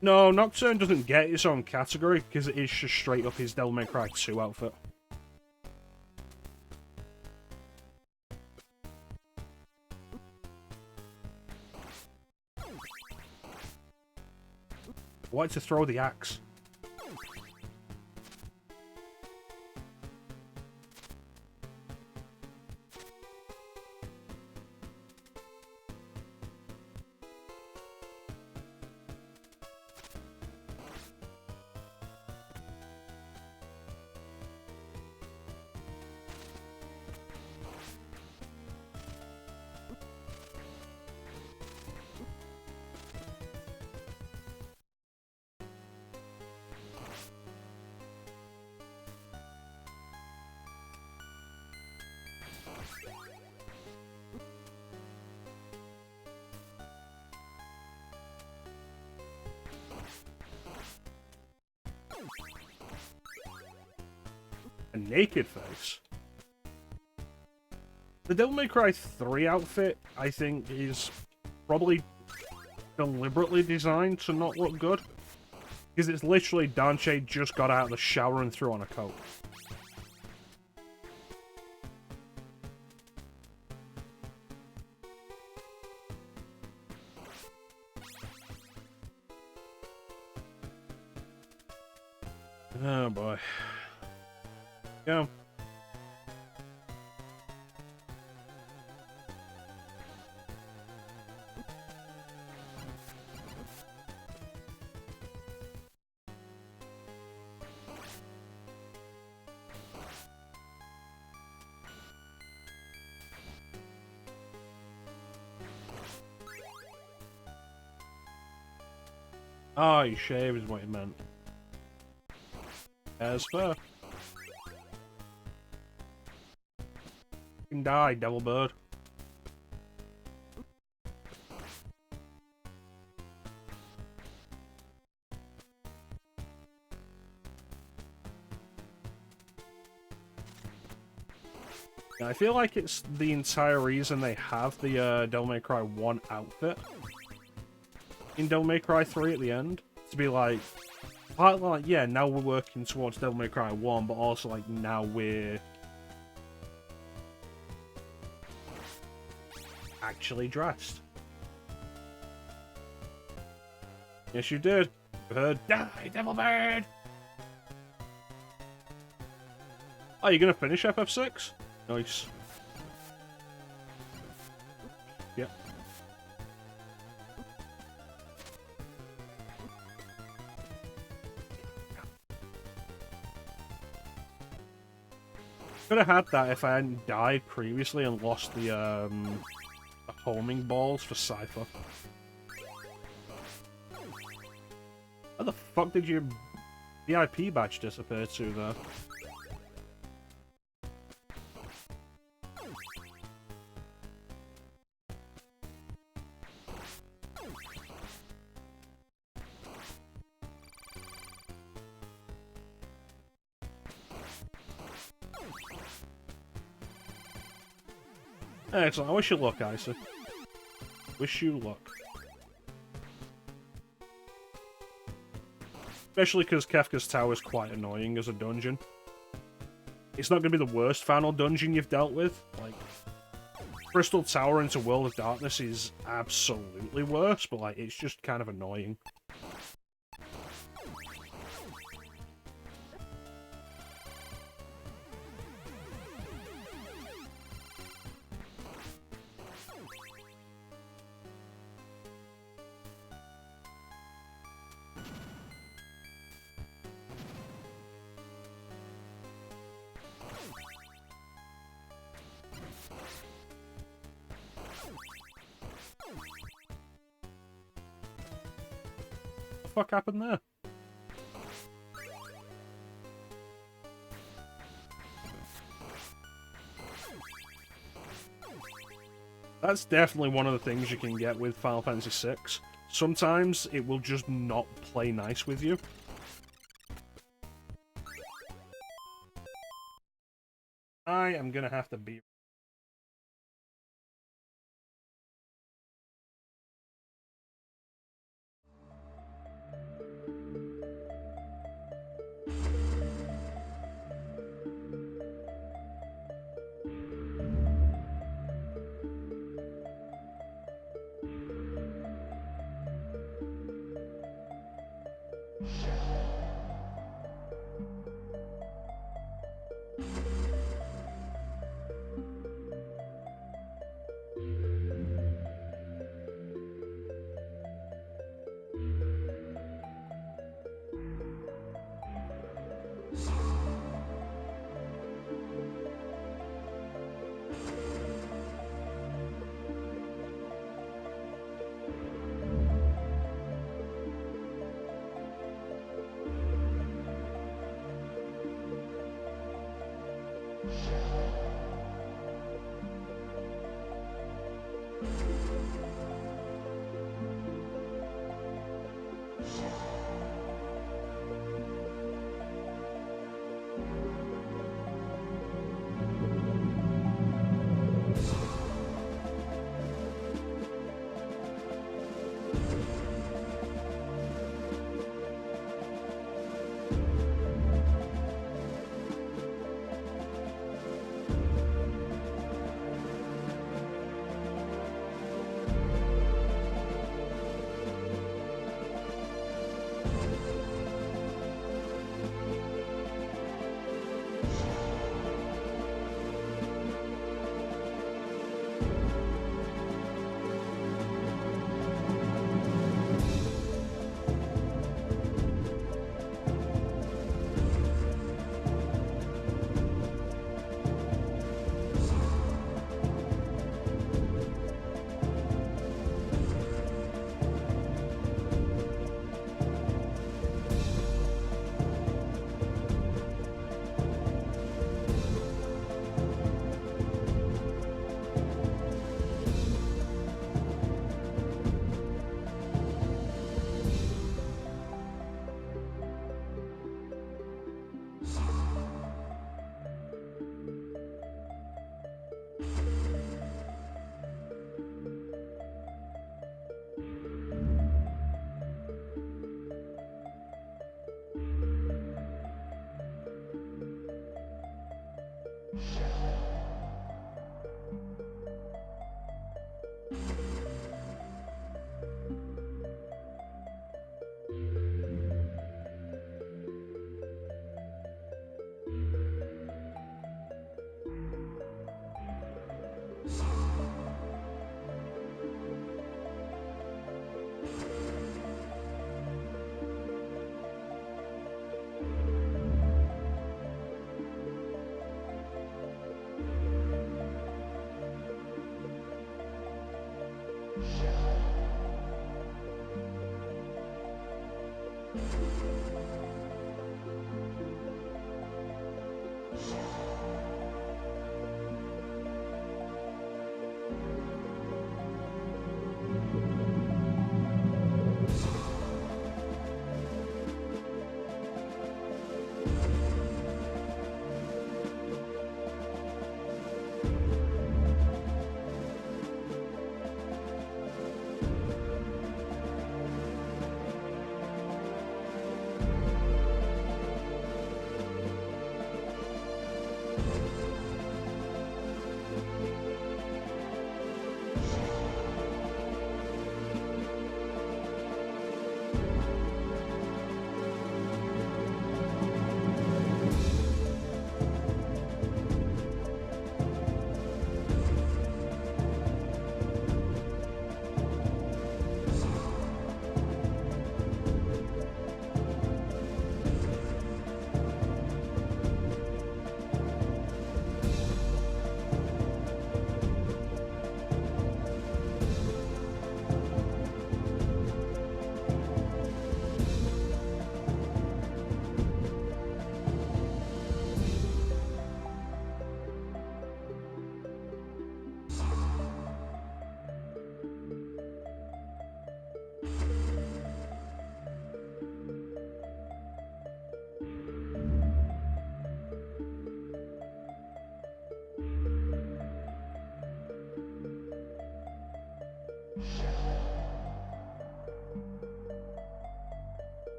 No, Nocturne doesn't get its own category because it is just straight up his Devil May Cry 2 outfit. Why to throw the axe? A naked face. The Devil May Cry 3 outfit, I think, is probably deliberately designed to not look good. Because it's literally Danche just got out of the shower and threw on a coat. Oh boy. Yeah. Oh, you shave is what you meant. As fair. You can die, devil bird. Yeah, I feel like it's the entire reason they have the Devil May Cry 1 outfit in Devil May Cry 3 at the end. To be like, yeah, now we're working towards Devil May Cry 1, but also, like, now we're actually dressed. Yes, you did. You heard, die, Devil Bird! Oh, you're gonna finish FF6? Nice. Yep. Could have had that if I hadn't died previously and lost the homing balls for Cypher. How the fuck did your VIP badge disappear to there? Excellent. I wish you luck, Isaac. Wish you luck. Especially because Kefka's Tower is quite annoying as a dungeon. It's not going to be the worst final dungeon you've dealt with. Like, Crystal Tower into World of Darkness is absolutely worse, but like, it's just kind of annoying. What the fuck happened there? That's definitely one of the things you can get with Final Fantasy VI. Sometimes it will just not play nice with you. I am gonna have to be...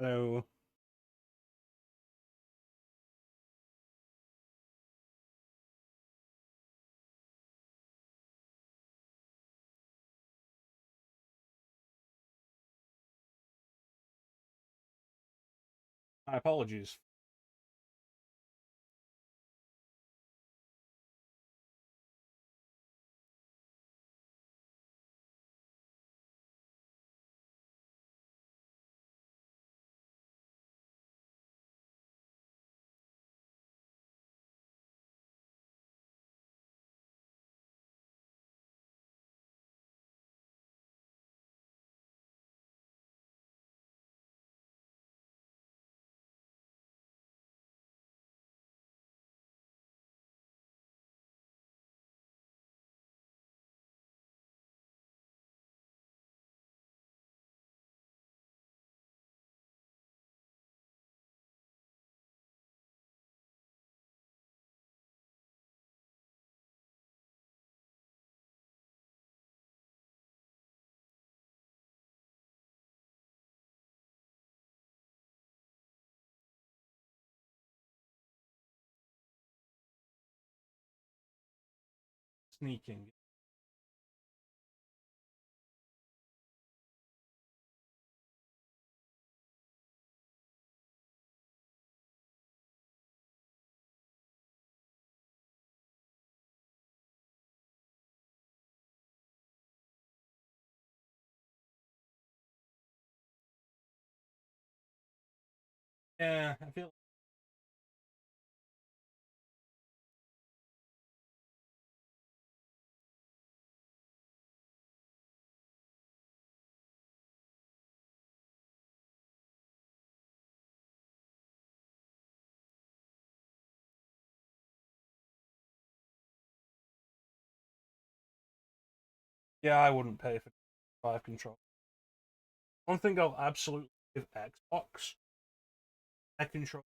Hello. My apologies. Sneaking. Yeah, I feel yeah, I wouldn't pay for 5 control. One thing I'll absolutely give Xbox, I control.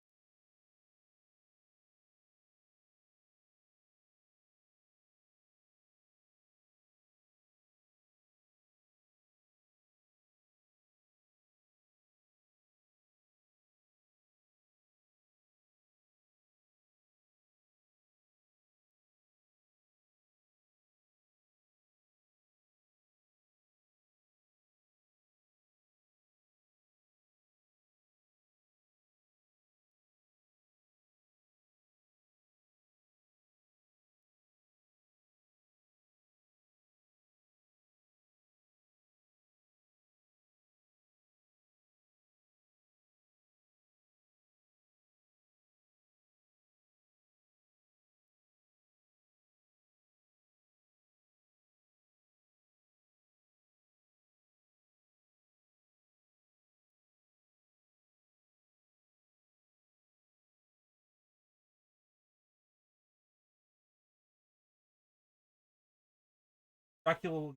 Dracula.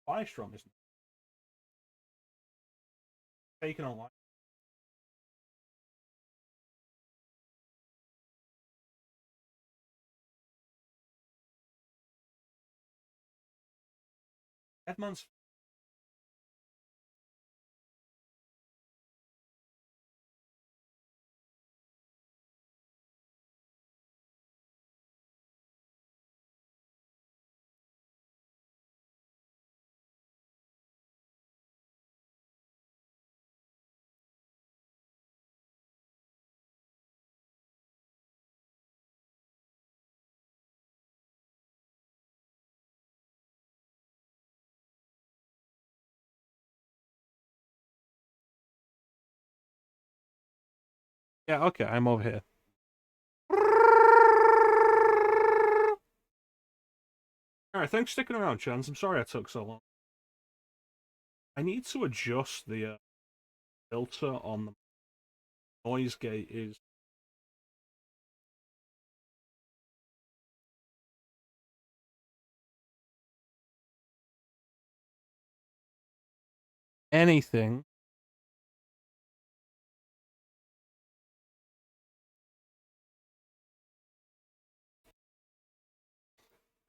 Firestrom isn't taken online. Edmund's. Yeah, okay, I'm over here. Alright, thanks for sticking around, Chance. I'm sorry I took so long. I need to adjust the filter on the noise gate is anything.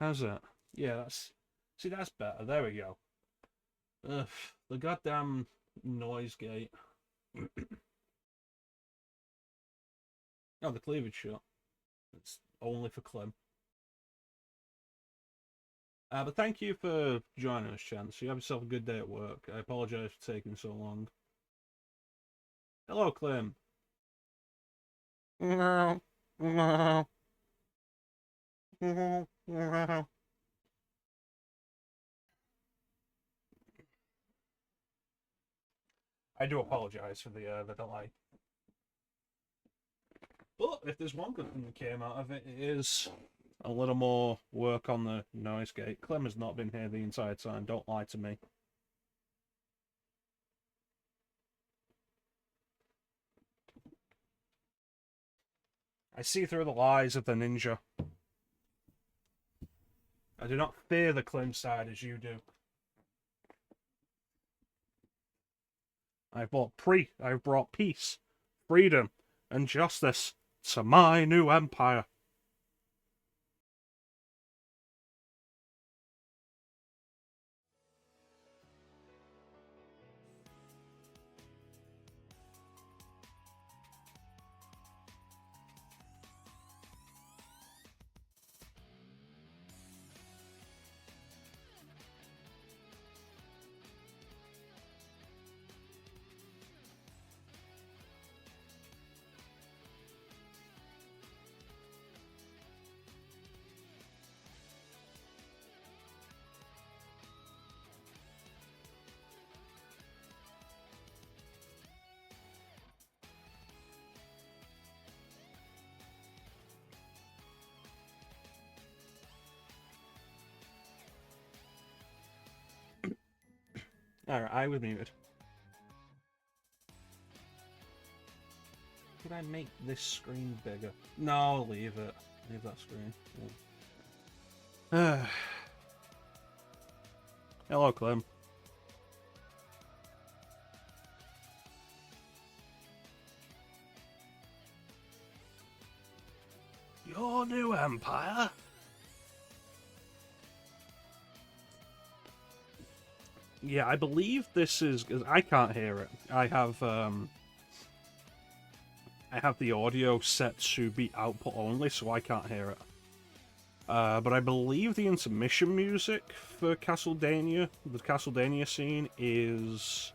How's that? Yeah, that's... See, that's better. There we go. Ugh, the goddamn noise gate. Oh, the cleavage shot. It's only for Clem. But thank you for joining us, Chance. You have yourself a good day at work. I apologise for taking so long. Hello, Clem. No, no, no. I do apologise for the delay. But if there's one good thing that came out of it, it is a little more work on the noise gate. Clem has not been here the entire time. Don't lie to me. I see through the lies of the ninja. I do not fear the Clem side as you do. I've brought peace, freedom, and justice to my new empire. Alright, I was muted. Could I make this screen bigger? No, leave it. Leave that screen. Yeah. Hello, Clem. Your new empire? Yeah, I believe this is... Cause I can't hear it. I have the audio set to be output only, so I can't hear it. But I believe the intermission music for Castle-Day-nia, the Castle-Day-nia scene, is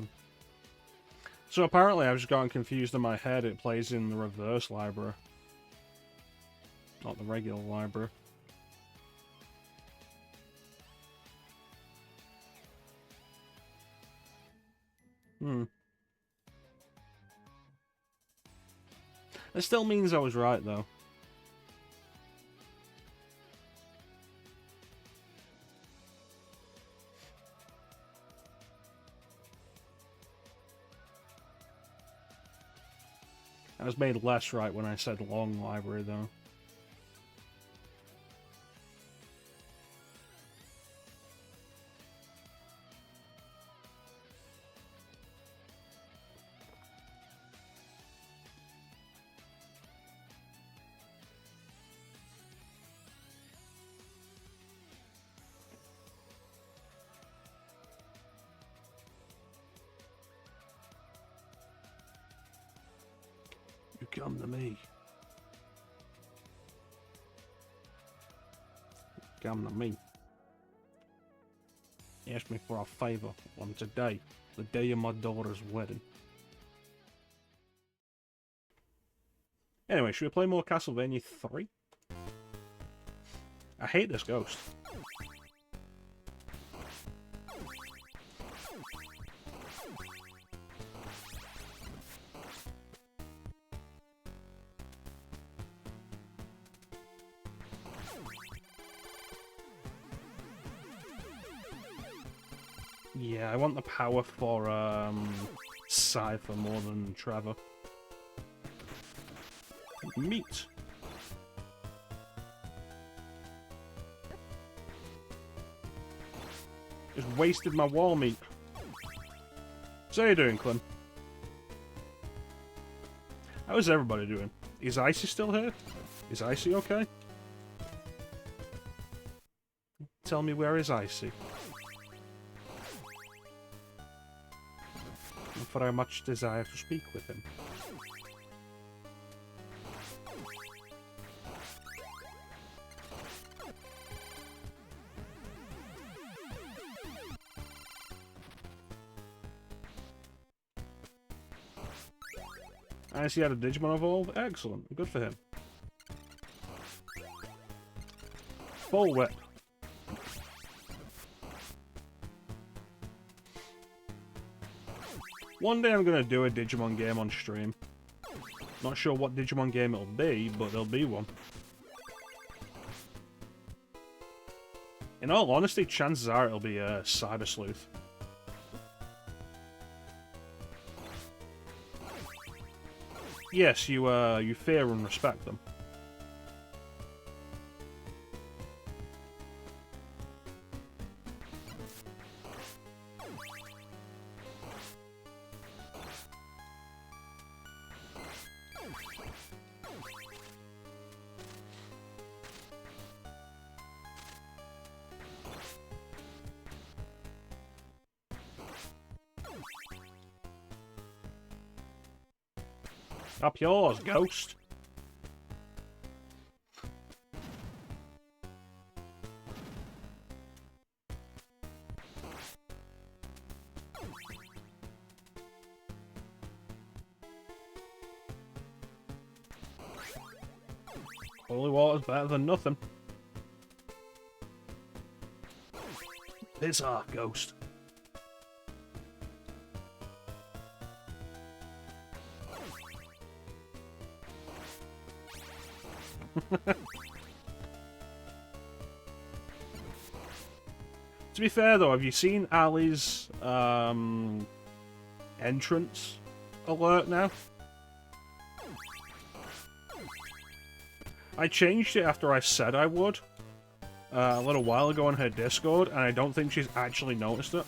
So apparently I've just gotten confused in my head. It plays in the reverse library. Not the regular library. It still means I was right, though. I was made less right when I said long library, though. You come to me. Come to me. Ask me for a favor on today, the day of my daughter's wedding. Anyway, should we play more Castle-Day-nia 3? I hate this ghost. Yeah, I want the power for Cypher more than Trevor. Meat. Just wasted my wall meat. So how you doing, Clem? How is everybody doing? Is Icy still here? Is Icy okay? Tell me, where is Icy? For I much desire to speak with him. I see had a Digimon evolve. Excellent. Good for him. Full whip. One day I'm going to do a Digimon game on stream. Not sure what Digimon game it'll be, but there'll be one. In all honesty, chances are it'll be a Cyber Sleuth. Yes, you fear and respect them. Up yours, ghost. Holy water's better than nothing. Piss off, ghost. To be fair though, have you seen Ali's entrance alert now? I changed it after I said I would a little while ago on her Discord, and I don't think she's actually noticed it.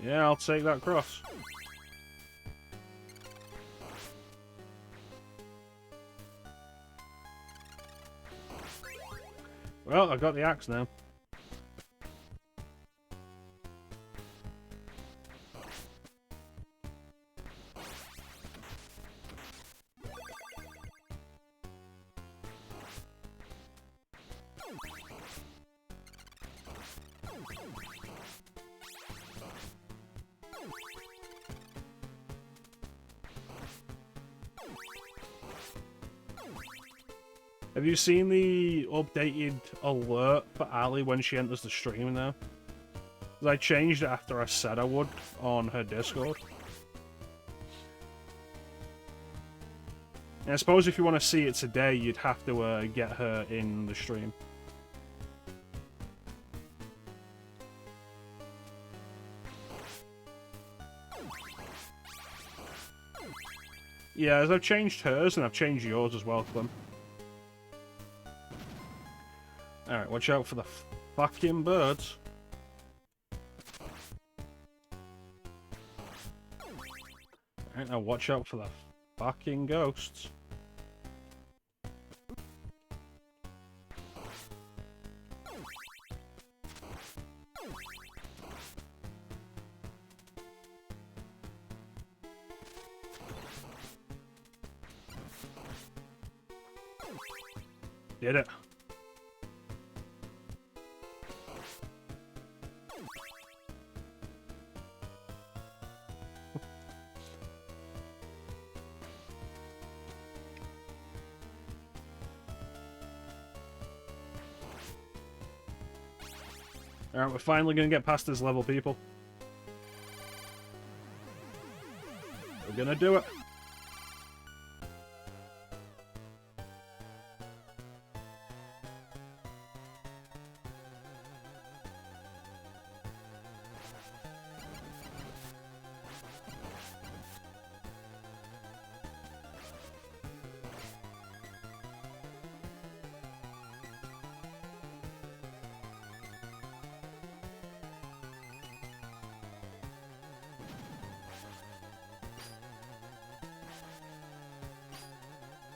Yeah, I'll take that cross. Well, I've got the axe now. Have you seen the updated alert for Ali when she enters the stream now? 'Cause I changed it after I said I would on her Discord. And I suppose if you want to see it today, you'd have to get her in the stream. Yeah, as I've changed hers, and I've changed yours as well, Clem. Alright, watch out for the fucking birds. Alright, now watch out for the fucking ghosts. Did it. Alright, we're finally gonna get past this level, people. We're gonna do it.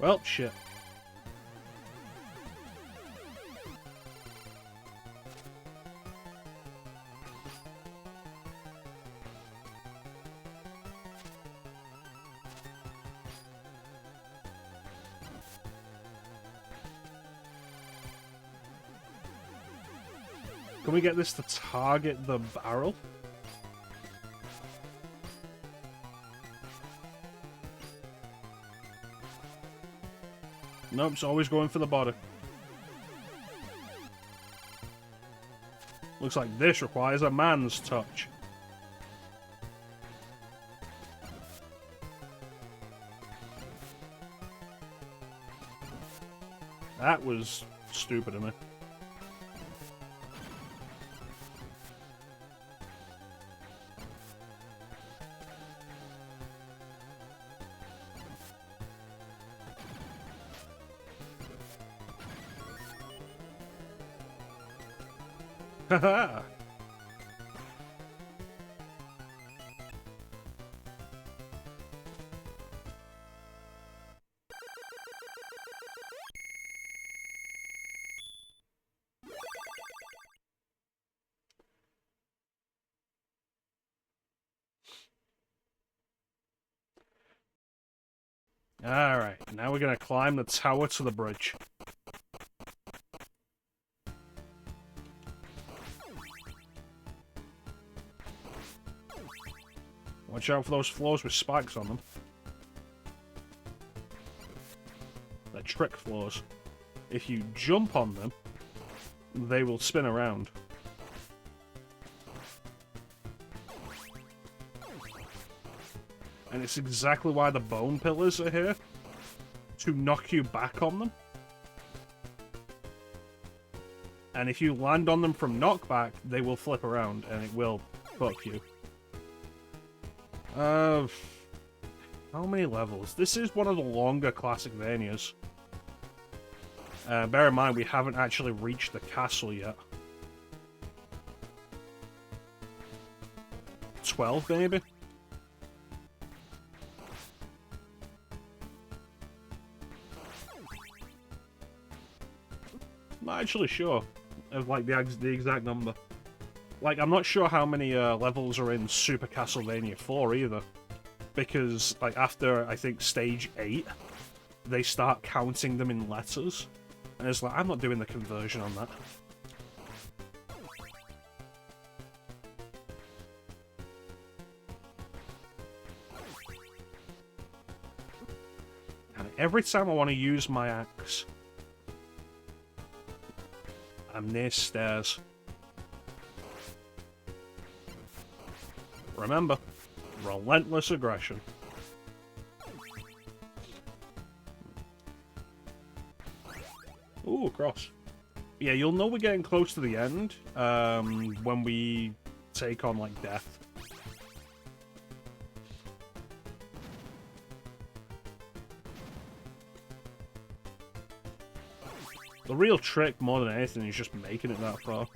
Well, shit. Can we get this to target the barrel? Nope, it's always going for the body. Looks like this requires a man's touch. That was stupid of me. Haha! Alright, now we're gonna climb the tower to the bridge. Watch out for those floors with spikes on them. They're trick floors. If you jump on them, they will spin around. And it's exactly why the bone pillars are here. To knock you back on them. And if you land on them from knockback, they will flip around and it will fuck you. How many levels? This is one of the longer Classicvanias. Bear in mind, we haven't actually reached the castle yet. 12, maybe? Not actually sure of like the exact number. Like, I'm not sure how many levels are in Super Castlevania 4 either. Because, like, after, I think, stage 8, they start counting them in letters. And it's like, I'm not doing the conversion on that. every time I want to use my axe, I'm near stairs. Remember, relentless aggression. Ooh, cross. Yeah, you'll know we're getting close to the end when we take on, like, death. The real trick, more than anything, is just making it that far.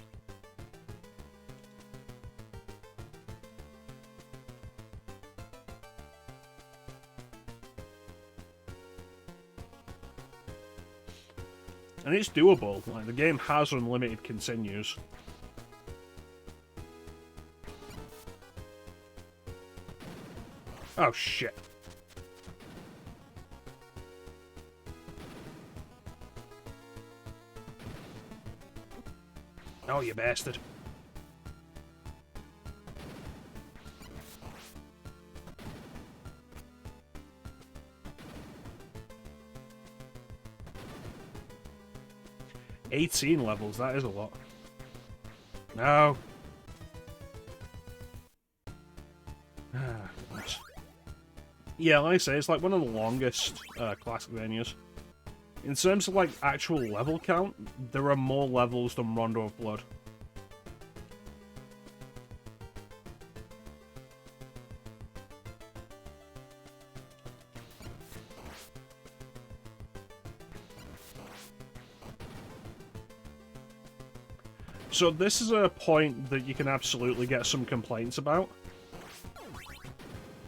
And it's doable. Like, the game has unlimited continues. Oh, shit. Oh, you bastard. $18 levels, that is a lot. No. Yeah, like I say, it's like one of the longest Castle-Day-nias. In terms of, like, actual level count, there are more levels than Rondo of Blood. So this is a point that you can absolutely get some complaints about.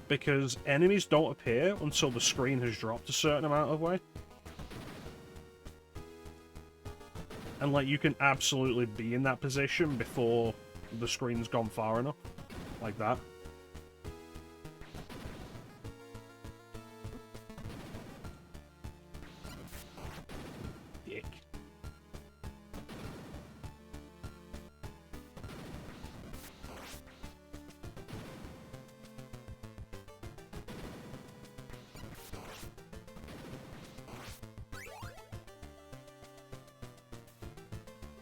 Because enemies don't appear until the screen has dropped a certain amount of way. And, like, you can absolutely be in that position before the screen's gone far enough. Like that. Dick.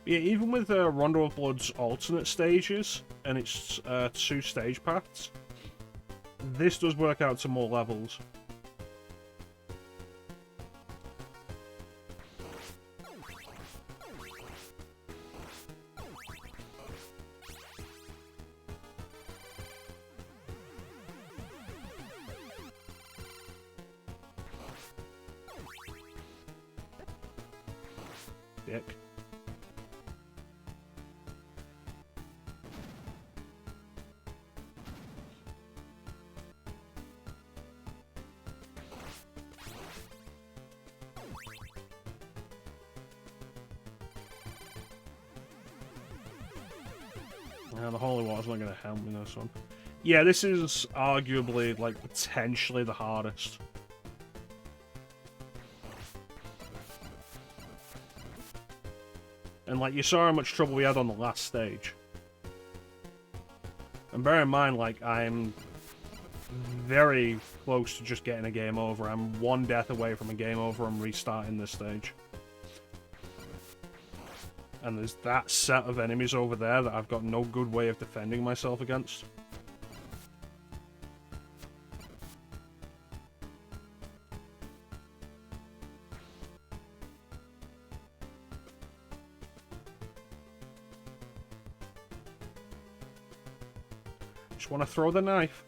Yeah, even with Rondo of Blood's alternate stages, and its 2 stage paths, this does work out to more levels. Dick. The holy water's not going to help me this one. Yeah, this is arguably, like, potentially the hardest. And, like, you saw how much trouble we had on the last stage. And bear in mind, like, I'm very close to just getting a game over. I'm 1 death away from a game over and restarting this stage. And there's that set of enemies over there that I've got no good way of defending myself against. Just want to throw the knife.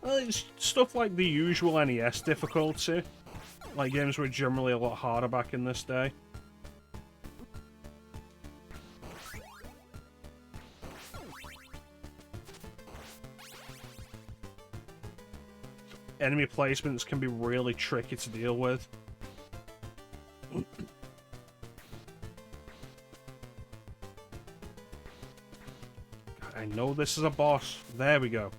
Well, it's stuff like the usual NES difficulty. Like, games were generally a lot harder back in this day. enemy placements can be really tricky to deal with. I know this is a boss. There we go.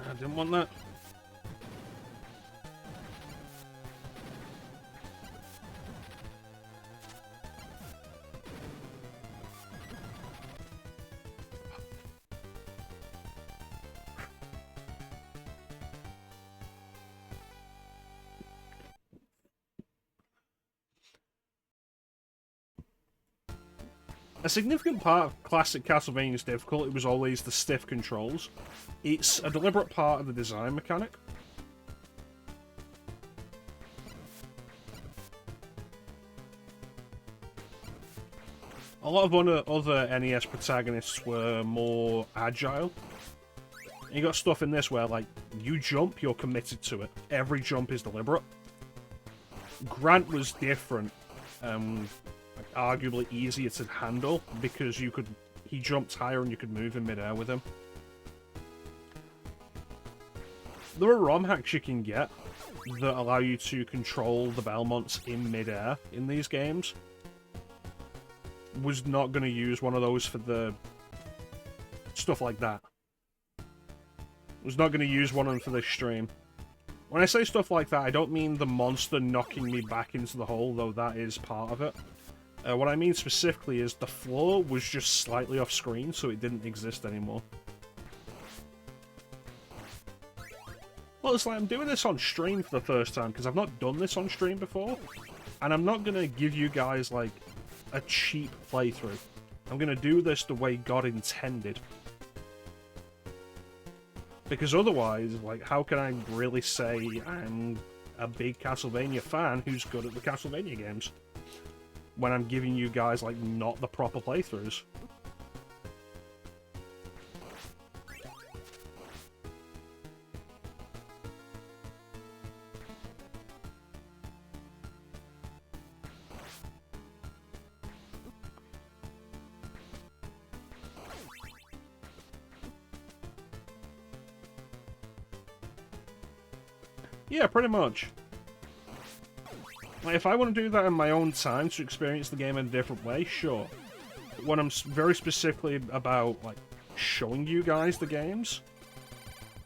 I didn't want that. A significant part of classic Castlevania's difficulty was always the stiff controls. It's a deliberate part of the design mechanic. A lot of other NES protagonists were more agile. And you got stuff in this where, like, you jump, you're committed to it. Every jump is deliberate. Grant was different. Arguably easier to handle because he jumped higher and you could move in midair with him. There are ROM hacks you can get that allow you to control the Belmonts in midair in these games. Was not going to use one of those for the stuff like that. Was not going to use one of them for this stream. When I say stuff like that, I don't mean the monster knocking me back into the hole, though that is part of it. What I mean specifically is the floor was just slightly off screen, so it didn't exist anymore. Well, it's like I'm doing this on stream for the first time, because I've not done this on stream before. And I'm not going to give you guys, like, a cheap playthrough. I'm going to do this the way God intended. Because otherwise, like, how can I really say I'm a big Castlevania fan who's good at the Castlevania games? When I'm giving you guys, like, not the proper playthroughs. Yeah, pretty much. Like, if I want to do that in my own time to experience the game in a different way, sure. But when I'm very specifically about, like, showing you guys the games,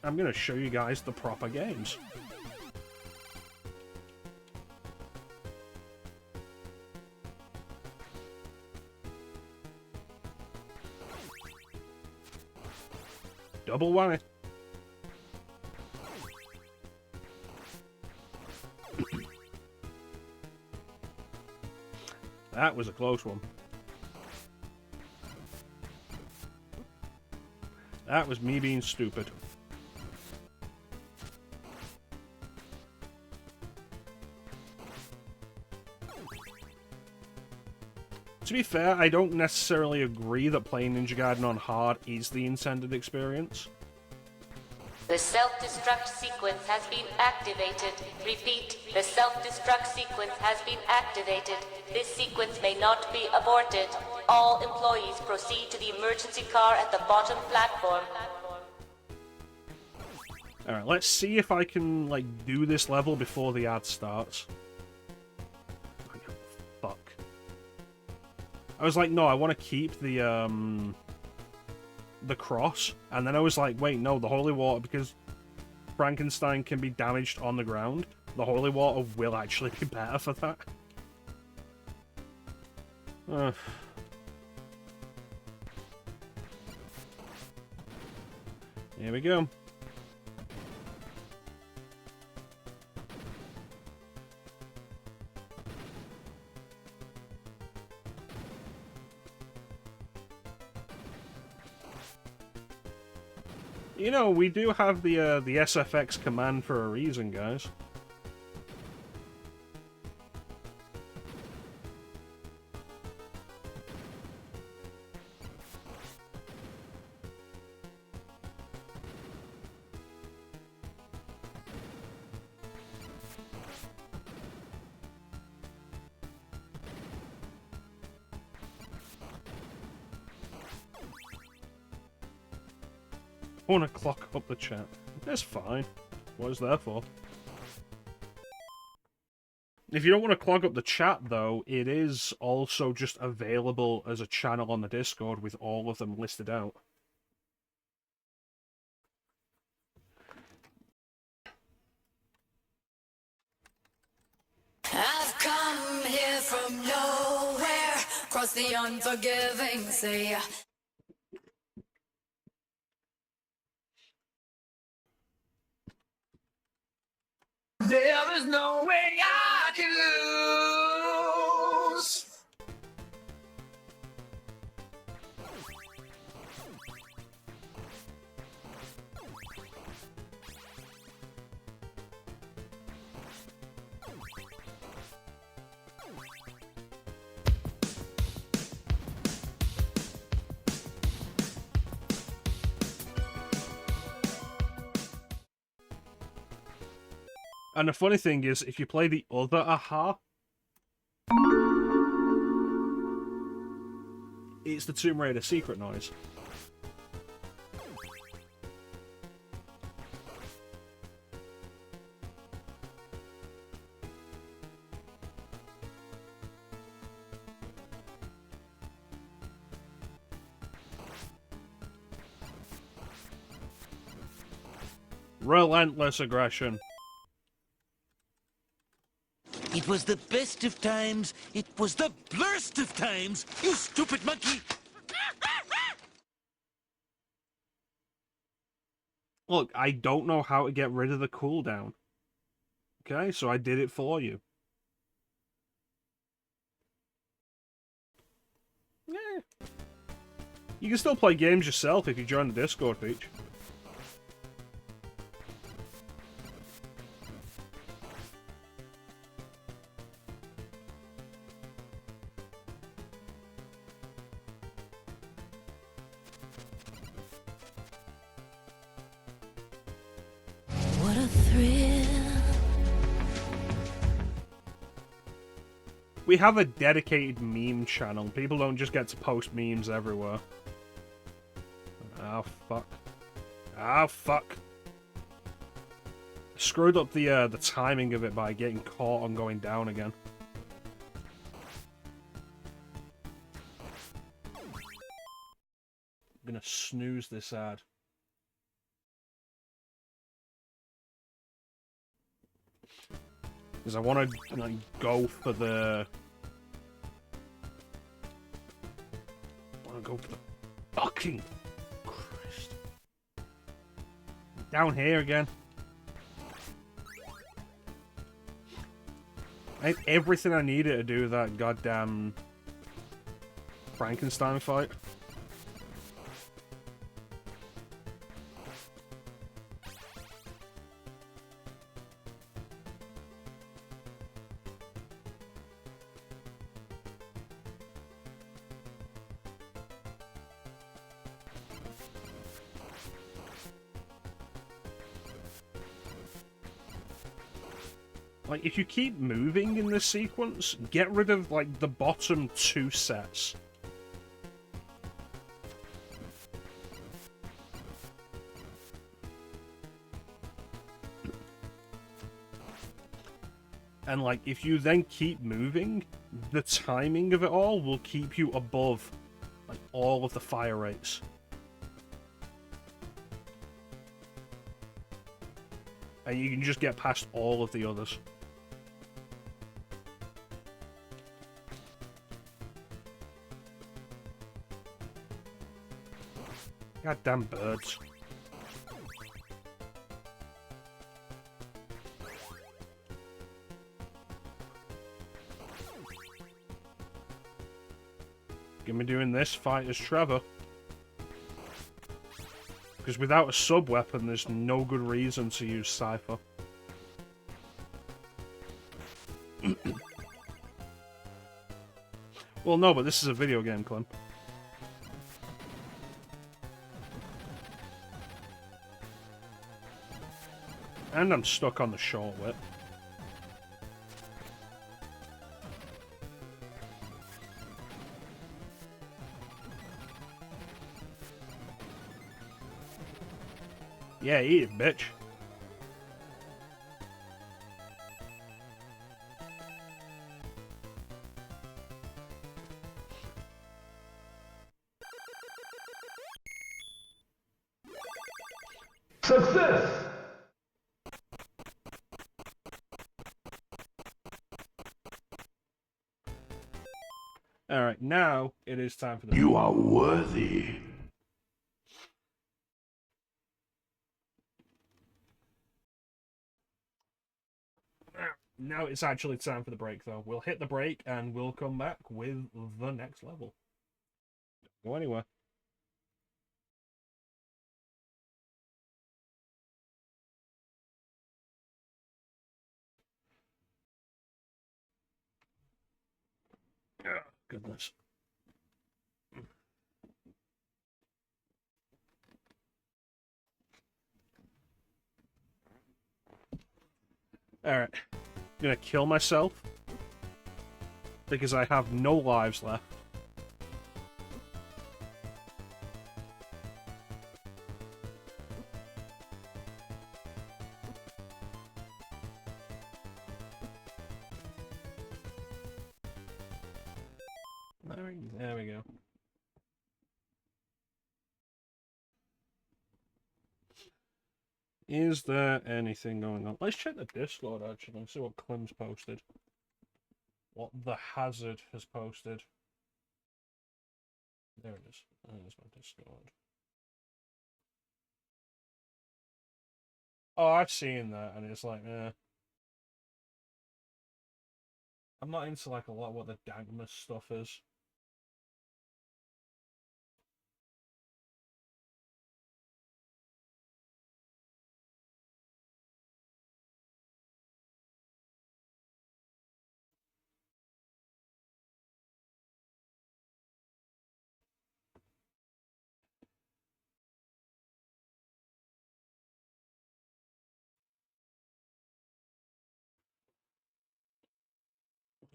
I'm going to show you guys the proper games. Double whammy. That was a close one. That was me being stupid. To be fair, I don't necessarily agree that playing Ninja Gaiden on hard is the intended experience. The self-destruct sequence has been activated. Repeat, the self-destruct sequence has been activated. This sequence may not be aborted. All employees proceed to the emergency car at the bottom platform. Alright, let's see if I can, like, do this level before the ad starts. Fuck. I was like, no, I want to keep the cross, and then I was like, wait, no, the holy water, because Frankenstein can be damaged on the ground, the holy water will actually be better for that. Here we go. You know, we do have the SFX command for a reason, guys. I want to clock up the chat. That's fine. What is that for? If you don't want to clog up the chat, though, it is also just available as a channel on the Discord with all of them listed out. I've come here from nowhere, across the unforgiving sea. There is no way I can lose. And the funny thing is, if you play the other Aha, it's the Tomb Raider secret noise. Relentless aggression. It was the best of times. It was the blurst of times. You stupid monkey. Look, I don't know how to get rid of the cooldown. Okay, so I did it for you. Yeah. You can still play games yourself if you join the Discord, Peach. What a thrill. We have a dedicated meme channel. People don't just get to post memes everywhere. Oh, fuck. Oh, fuck. Screwed up the timing of it by getting caught on going down again. I'm gonna snooze this ad. Because I want to like, go for the... I want to go for the fucking... Christ. Down here again. I have everything I needed to do that goddamn Frankenstein fight. Like, if you keep moving in this sequence, get rid of, like, the bottom two sets. And, like, if you then keep moving, the timing of it all will keep you above, like, all of the fire rates. And you can just get past all of the others. Goddamn birds. Give me doing this fight as Trevor. Because without a sub-weapon, there's no good reason to use Cypher. Well, no, but this is a video game, Clem. And I'm stuck on the short whip. Yeah, eat it, bitch. Success! Alright, now it is time for the... You are worthy. Now it's actually time for the break, though. We'll hit the break and we'll come back with the next level. Don't go anywhere. Oh, goodness. Alright. I'm gonna kill myself. Because I have no lives left. There we go. Is there anything going on? Let's check the Discord, actually, and see what Clem's posted. What the Hazard has posted. There it is. There's my Discord. Oh, I've seen that, and it's like, eh. I'm not into, like, a lot of what the Dagmas stuff is.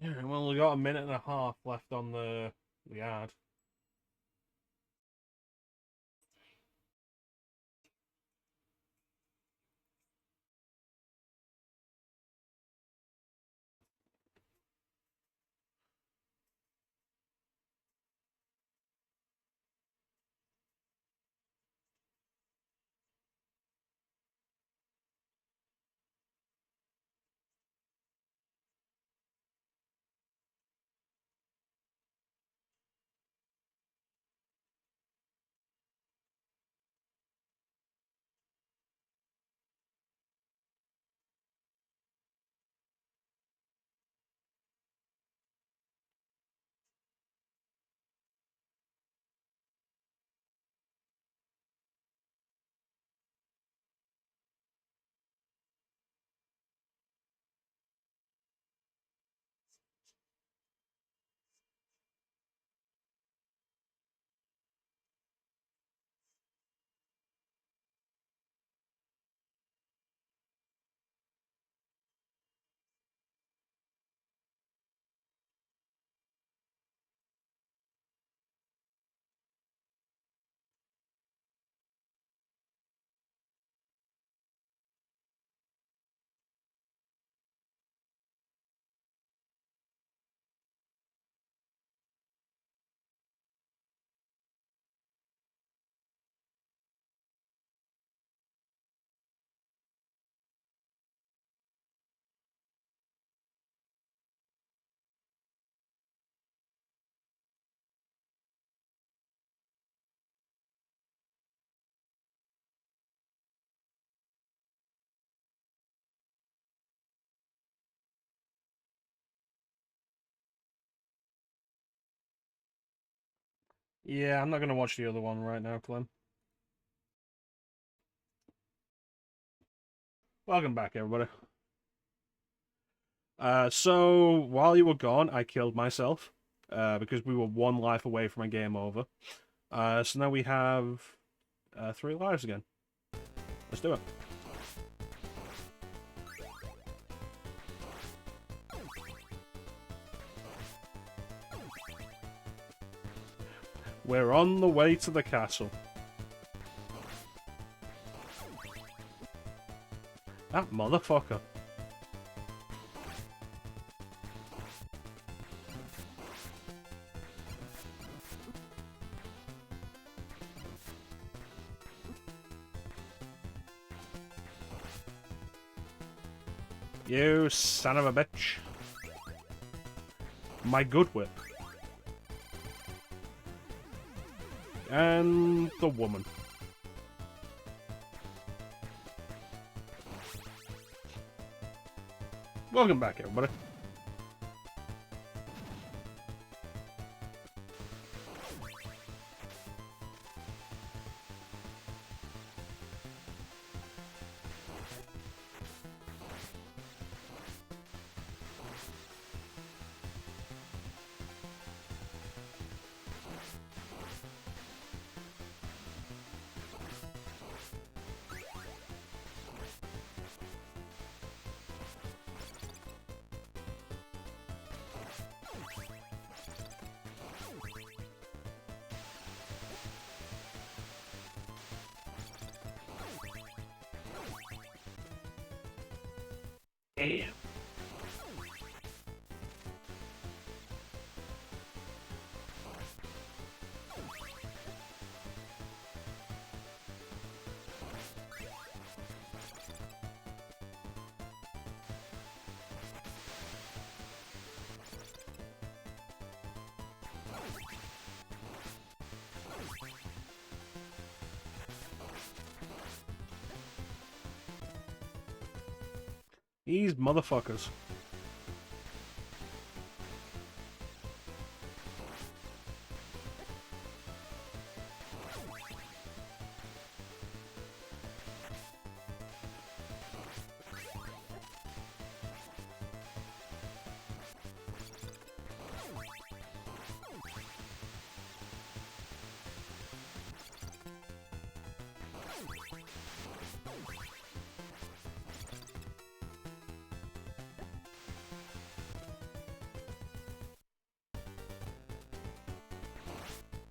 Yeah, well, we got a minute and a half left on the ad. Yeah, I'm not going to watch the other one right now, Clem. Welcome back, everybody. So, while you were gone, I killed myself. Because we were one life away from a game over. So now we have 3 lives again. Let's do it. We're on the way to the castle. That motherfucker. You son of a bitch. My good whip. And the woman. Welcome back, everybody. Damn. These motherfuckers.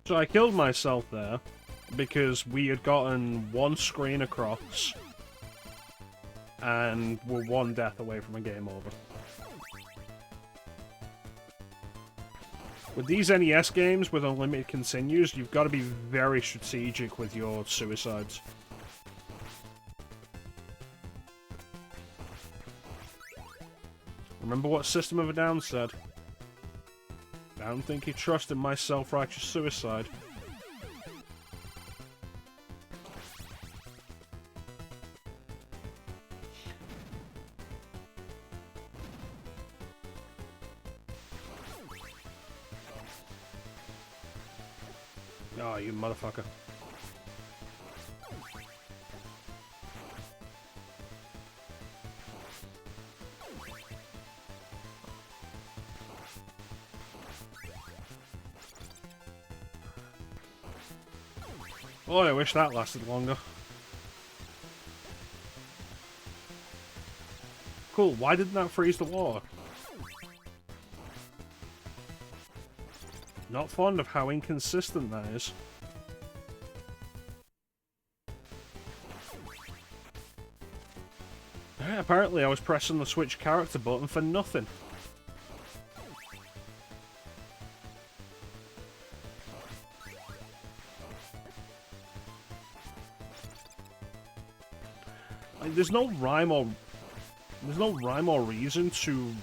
So I killed myself there because we had gotten one screen across and were one death away from a game over. With these NES games with unlimited continues, you've got to be very strategic with your suicides. Remember what System of a Down said? I don't think he trusted my self-righteous suicide. Oh, you motherfucker. Oh, I wish that lasted longer. Cool, why didn't that freeze the water? Not fond of how inconsistent that is. Yeah, apparently I was pressing the switch character button for nothing. Like, there's no rhyme or reason to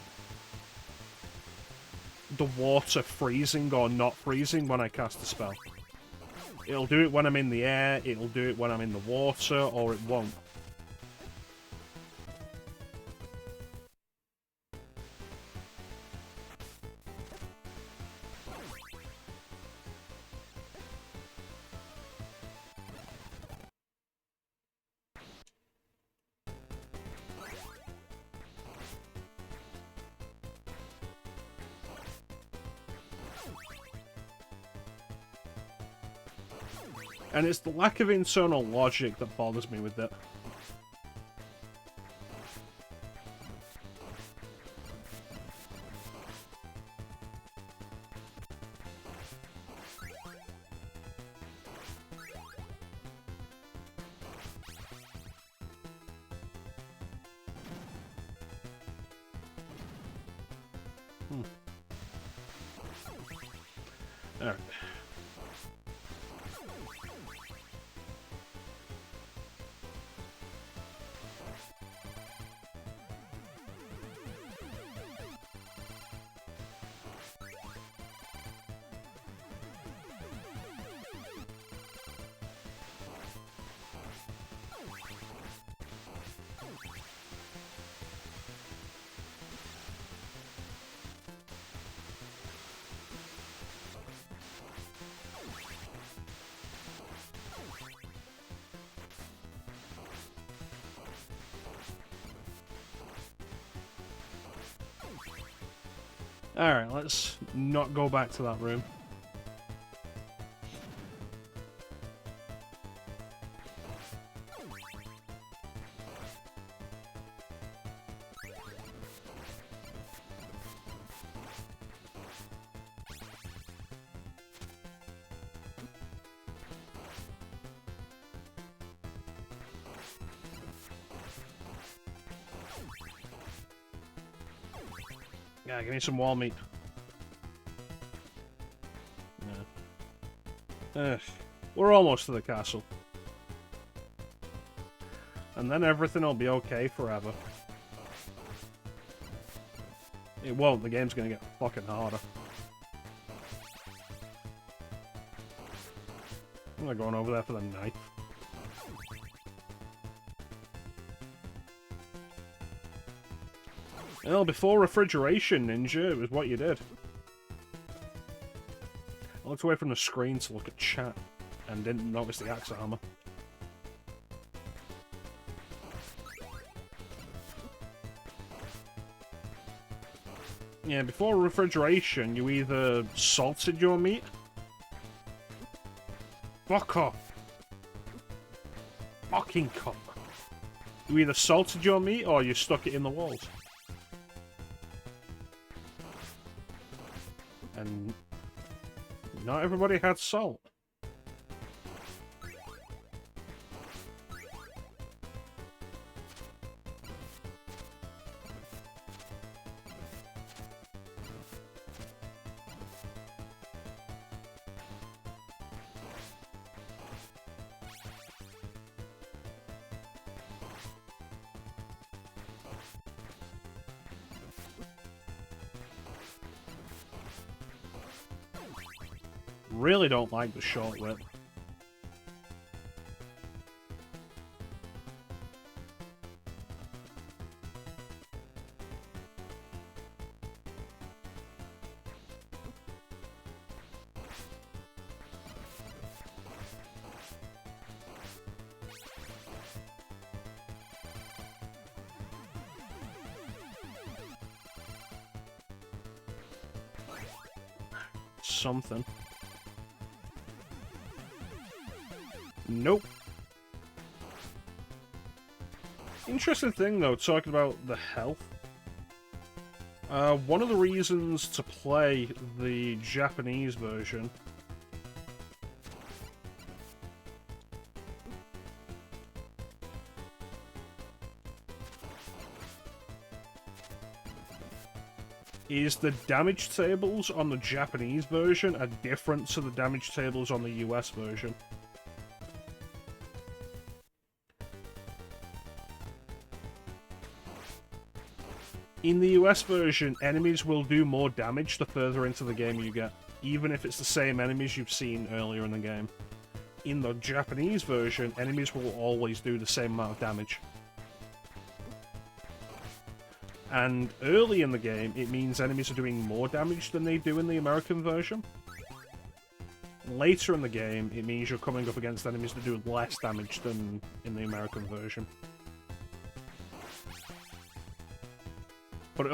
the water freezing or not freezing when I cast a spell. It'll do it when I'm in the air, it'll do it when I'm in the water, or it won't. And it's the lack of internal logic that bothers me with it. Alright. Alright, let's not go back to that room. Yeah, give me some wall meat. No. We're almost to the castle. And then everything will be okay forever. It won't, the game's gonna get fucking harder. I'm not going over there for the knife. Well, before refrigeration, Ninja, it was what you did. I looked away from the screen to look at chat, and didn't notice the axe armor. Yeah, before refrigeration, you either salted your meat... Fuck off! Fucking cock. You either salted your meat, or you stuck it in the walls. And not everybody had salt. Really don't like the short whip. Something. Nope. Interesting thing, though, talking about the health. One of the reasons to play the Japanese version is the damage tables on the Japanese version are different to the damage tables on the US version. In the US version, enemies will do more damage the further into the game you get, even if it's the same enemies you've seen earlier in the game. In the Japanese version, enemies will always do the same amount of damage. And early in the game, it means enemies are doing more damage than they do in the American version. Later in the game, it means you're coming up against enemies that do less damage than in the American version. But it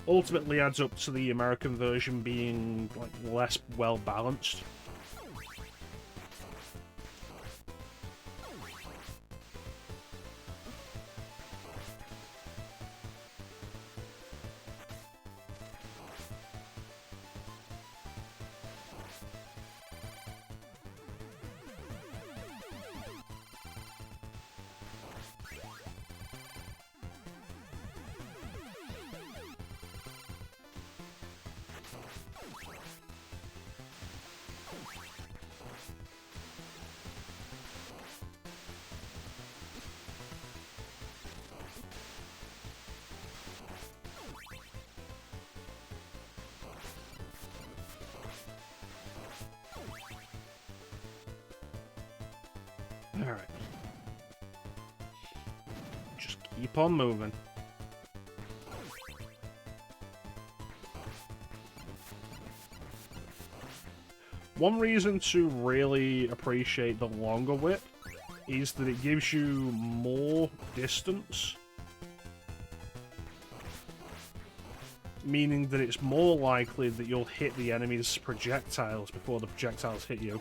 ultimately adds up to the American version being like less well balanced. Alright. Just keep on moving. One reason to really appreciate the longer whip is that it gives you more distance. Meaning that it's more likely that you'll hit the enemy's projectiles before the projectiles hit you.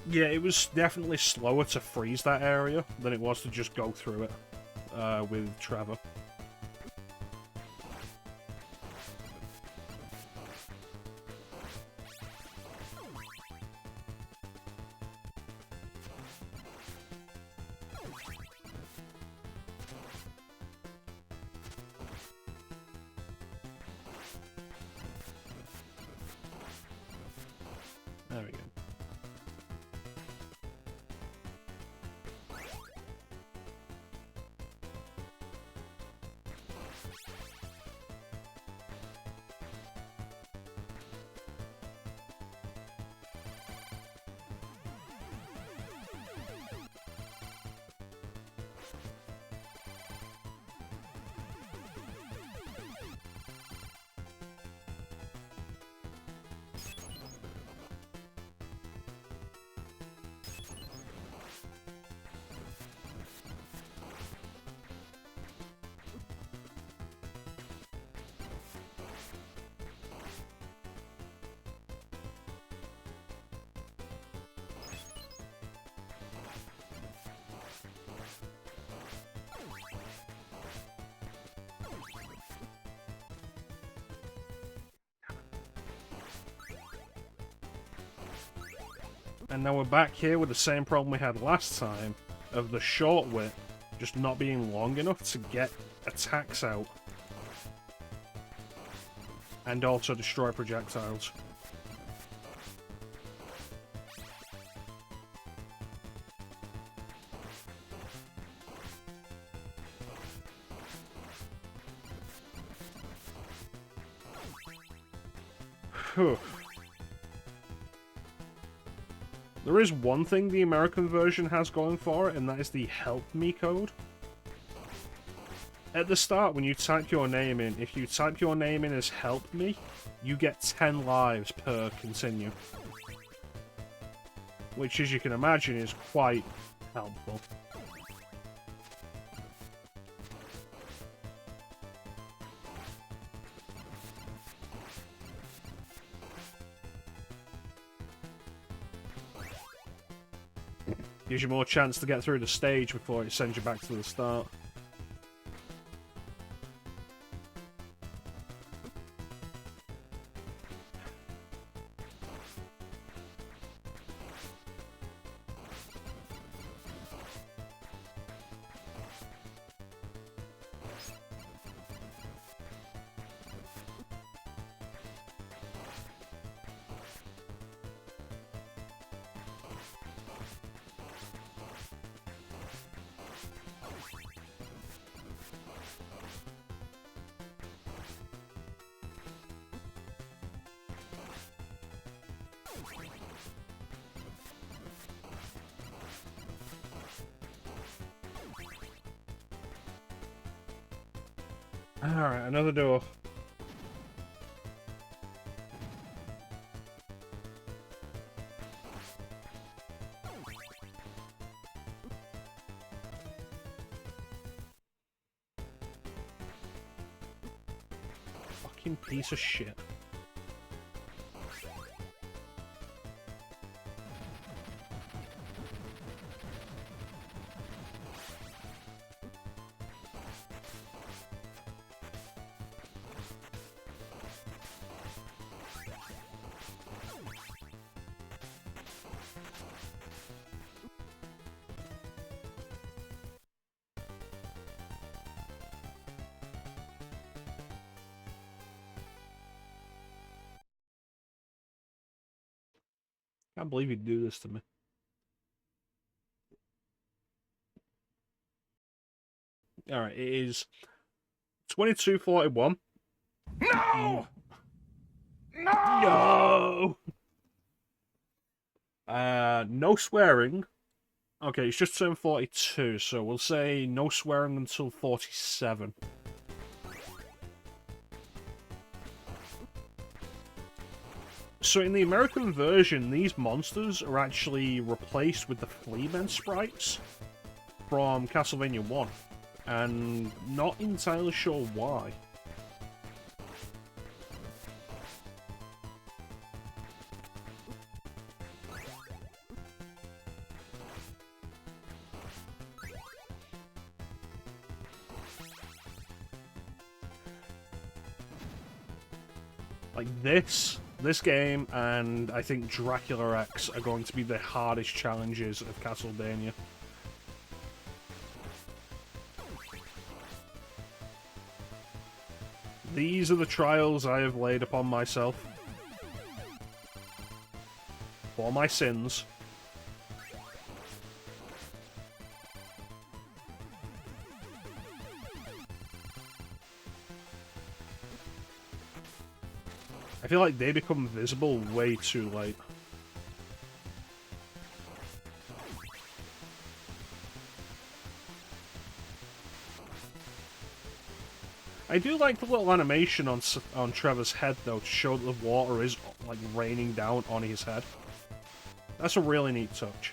Yeah, it was definitely slower to freeze that area than it was to just go through it with Trevor. There we go. And now we're back here with the same problem we had last time, of the short whip just not being long enough to get attacks out. And also destroy projectiles. Whew. There is one thing the American version has going for it, and that is the Help Me code. At the start, when you type your name in, if you type your name in as Help Me, you get 10 lives per continue. Which, as you can imagine, is quite helpful. Gives you more chance to get through the stage before it sends you back to the start. Alright, another door. Fucking piece of shit. Can't believe you'd do this to me. Alright, it is 22:41. No! No! No! No swearing. Okay, it's just turned 42, so we'll say no swearing until 47. So in the American version, these monsters are actually replaced with the Fleamen sprites from Castlevania 1, and not entirely sure why. Like this game, and I think Dracula X are going to be the hardest challenges of Castle-Day-nia. These are the trials I have laid upon myself for my sins. I feel like they become visible way too late. I do like the little animation on Trevor's head, though, to show that the water is, like, raining down on his head. That's a really neat touch.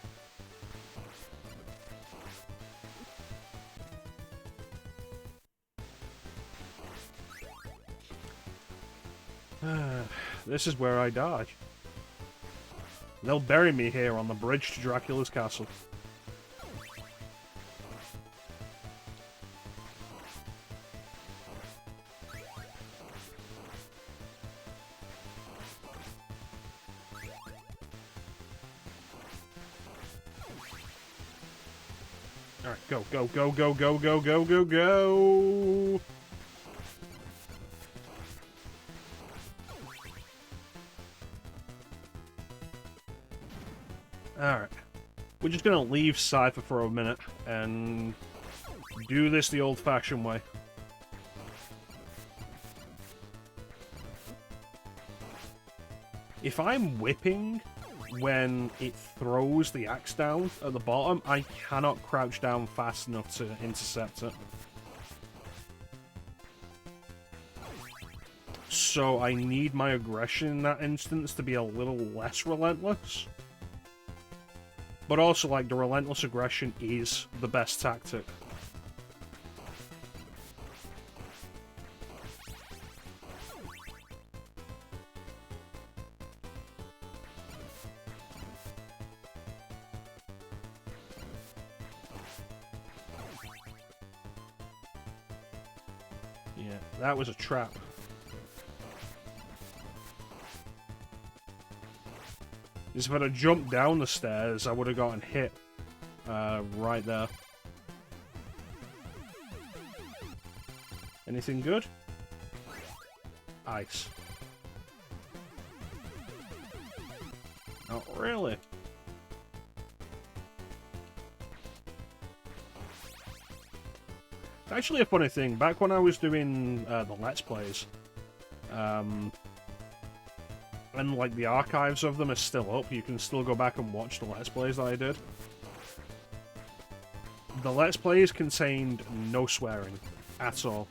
This is where I die. They'll bury me here on the bridge to Dracula's castle. Alright, go, go, go, go, go, go, go, go, go! Alright. We're just gonna leave Cypher for a minute and do this the old-fashioned way. If I'm whipping when it throws the axe down at the bottom, I cannot crouch down fast enough to intercept it. So I need my aggression in that instance to be a little less relentless. But also, like, the relentless aggression is the best tactic. Yeah, that was a trap. If I'd have jumped down the stairs, I would have gotten hit right there. Anything good? Ice. Not really. It's actually a funny thing. Back when I was doing the Let's Plays, and, like, the archives of them are still up. You can still go back and watch the Let's Plays that I did. The Let's Plays contained no swearing at all.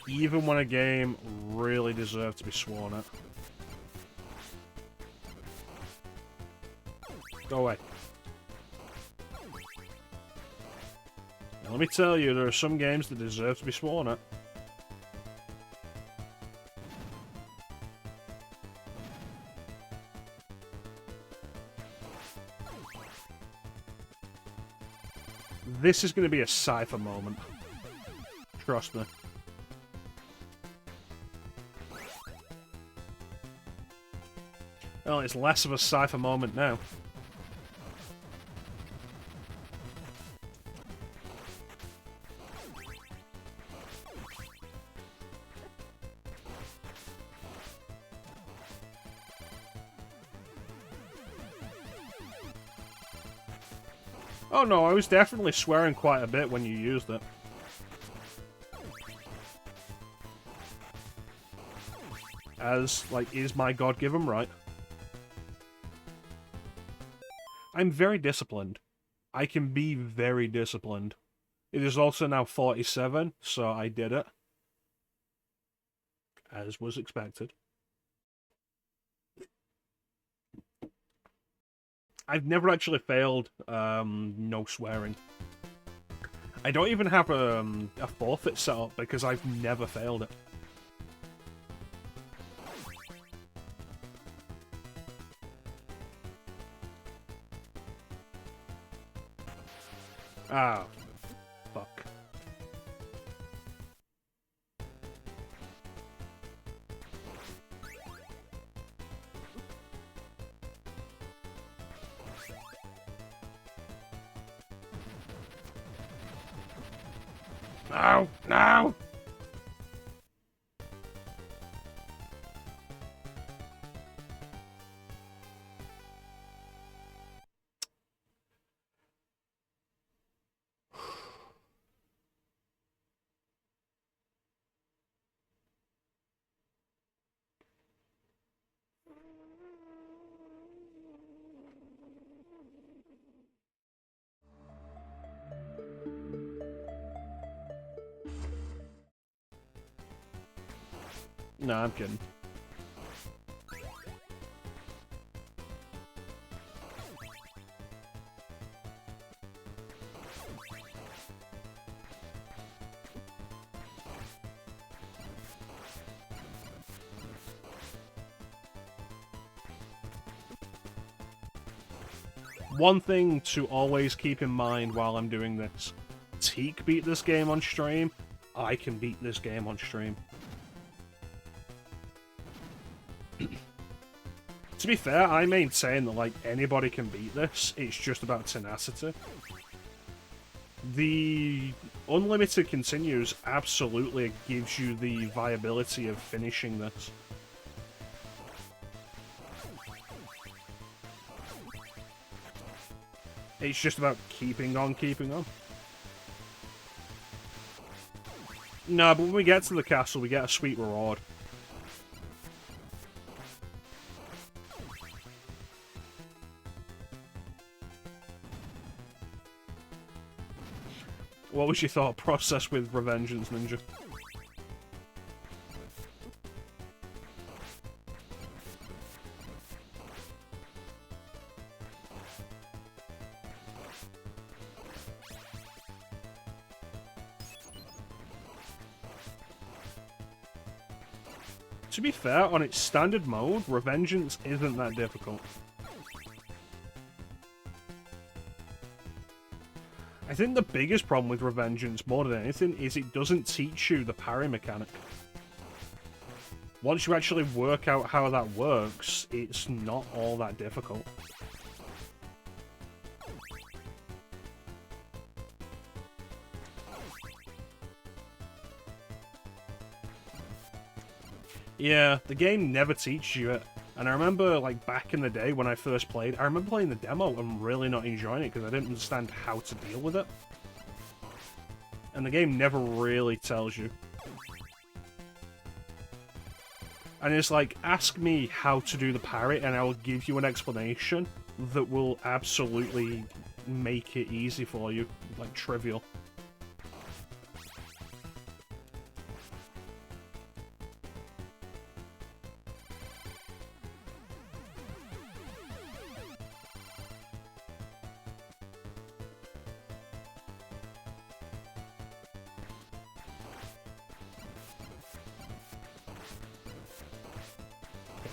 Even when a game really deserved to be sworn at. Go away. Let me tell you, there are some games that deserve to be sworn at. This is going to be a Cypher moment. Trust me. Well, it's less of a Cypher moment now. Oh no, I was definitely swearing quite a bit when you used it. As, like, is my God-given right. I'm very disciplined. I can be very disciplined. It is also now 47, so I did it. As was expected. I've never actually failed no swearing. I don't even have a forfeit set up because I've never failed it. Ah, fuck. No, no! No, I'm kidding. One thing to always keep in mind while I'm doing this. Teak beat this game on stream. I can beat this game on stream. To be fair, I maintain that, like, anybody can beat this. It's just about tenacity. The unlimited continues absolutely gives you the viability of finishing this. It's just about keeping on, keeping on. No, but when we get to the castle, we get a sweet reward. What was your thought process with Revengeance Ninja? To be fair, on its standard mode, Revengeance isn't that difficult. I think the biggest problem with Revengeance, more than anything, is it doesn't teach you the parry mechanic. Once you actually work out how that works, it's not all that difficult. Yeah, the game never teaches you it. And I remember, like, back in the day when I first played, I remember playing the demo and really not enjoying it because I didn't understand how to deal with it. And the game never really tells you. And it's like, ask me how to do the parry and I will give you an explanation that will absolutely make it easy for you. Like, trivial.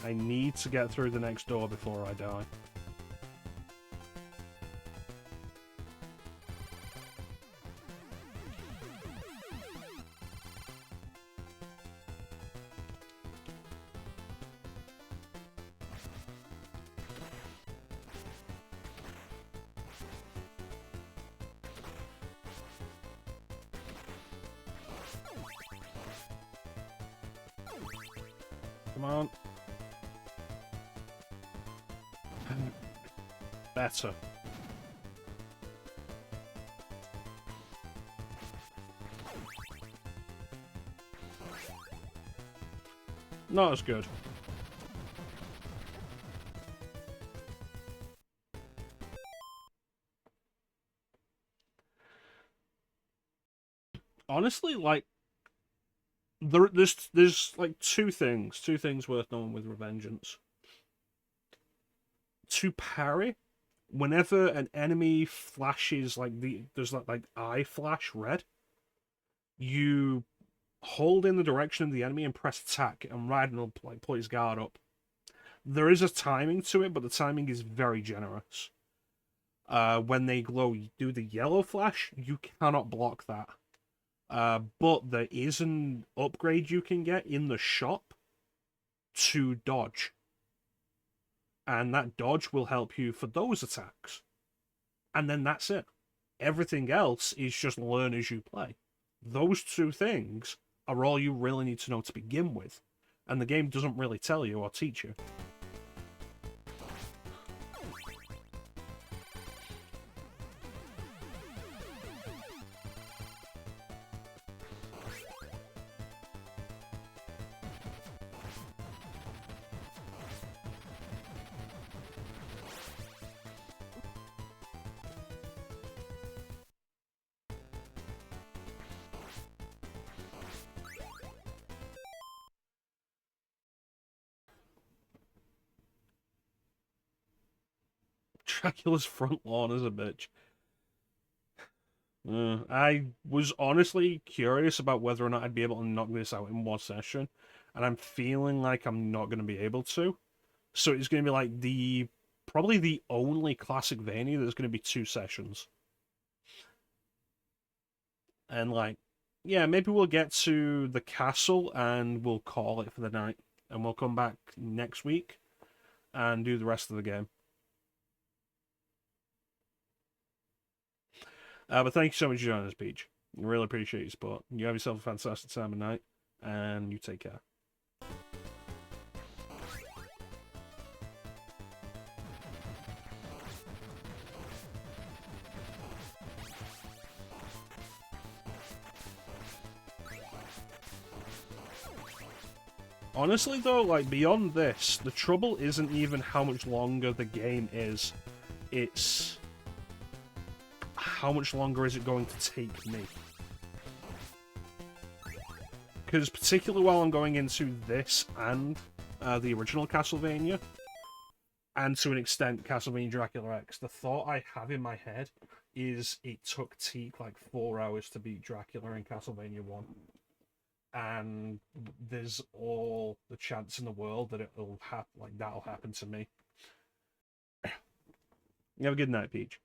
I need to get through the next door before I die. Come on. Better. Not as good. Honestly, like, there's like two things worth knowing with Revengeance. To parry, whenever an enemy flashes there's like eye flash red, you hold in the direction of the enemy and press attack, and Raiden will like put his guard up. There is a timing to it, but the timing is very generous. When they do the yellow flash, you cannot block that. But there is an upgrade you can get in the shop to dodge. And that dodge will help you for those attacks. And then that's it. Everything else is just learn as you play. Those two things are all you really need to know to begin with. And the game doesn't really tell you or teach you. Dracula's front lawn is a bitch. I was honestly curious about whether or not I'd be able to knock this out in one session, and I'm feeling like I'm not going to be able to. So it's going to be like probably the only classic Vania there's going to be 2 sessions. And like, yeah, maybe we'll get to the castle and we'll call it for the night, and we'll come back next week and do the rest of the game. But thank you so much for joining us, Peach. I really appreciate your support. You have yourself a fantastic time of night, and you take care. Honestly, though, like, beyond this, the trouble isn't even how much longer the game is. It's how much longer is it going to take me? Because particularly while I'm going into this and the original Castlevania, and to an extent Castlevania Dracula X, the thought I have in my head is it took Teak like 4 hours to beat Dracula in Castlevania 1. And there's all the chance in the world that that'll happen to me. You have a good night, Peach.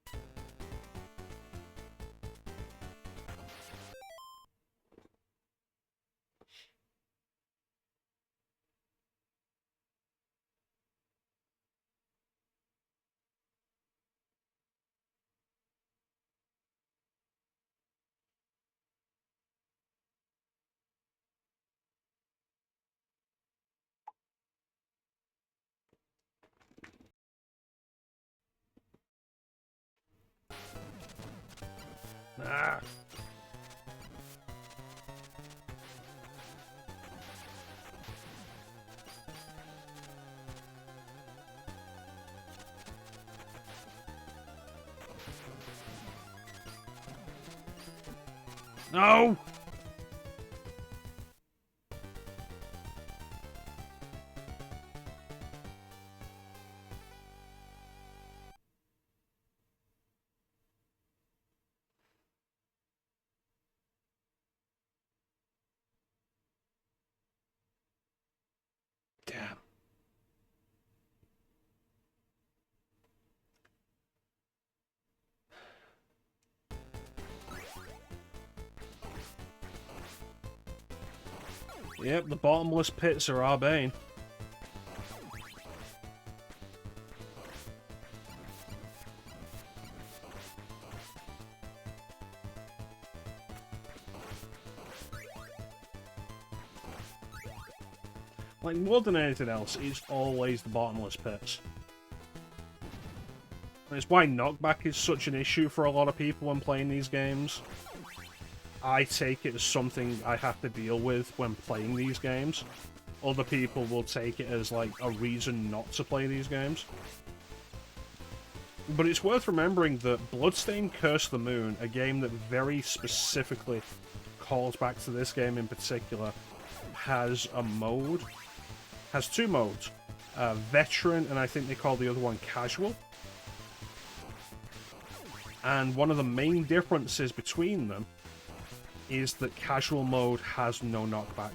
Ah. No! Damn. Yep, the bottomless pits are our bane. Like, more than anything else, it's always the bottomless pits. And it's why knockback is such an issue for a lot of people when playing these games. I take it as something I have to deal with when playing these games. other people will take it as like a reason not to play these games. But it's worth remembering that Bloodstained Curse of the Moon, a game that very specifically calls back to this game in particular, has two modes. Veteran, and I think they call the other one Casual. And one of the main differences between them is that Casual mode has no knockback.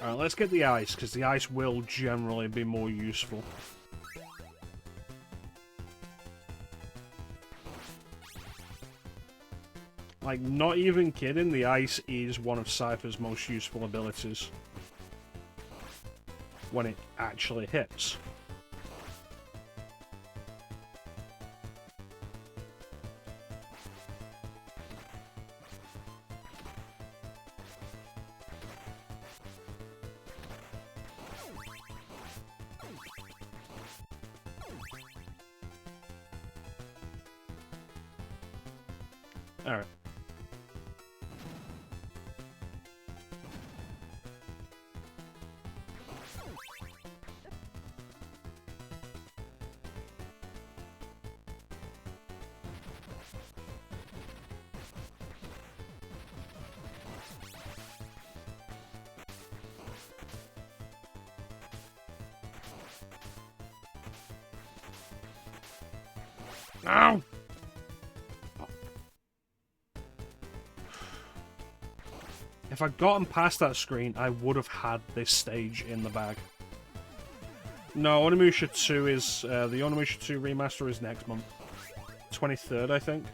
Alright, let's get the ice, because the ice will generally be more useful. Like, not even kidding, the ice is one of Cypher's most useful abilities. When it actually hits. Alright. No! If I'd gotten past that screen, I would have had this stage in the bag. No, Onimusha 2 is... the Onimusha 2 remaster is next month. 23rd, I think.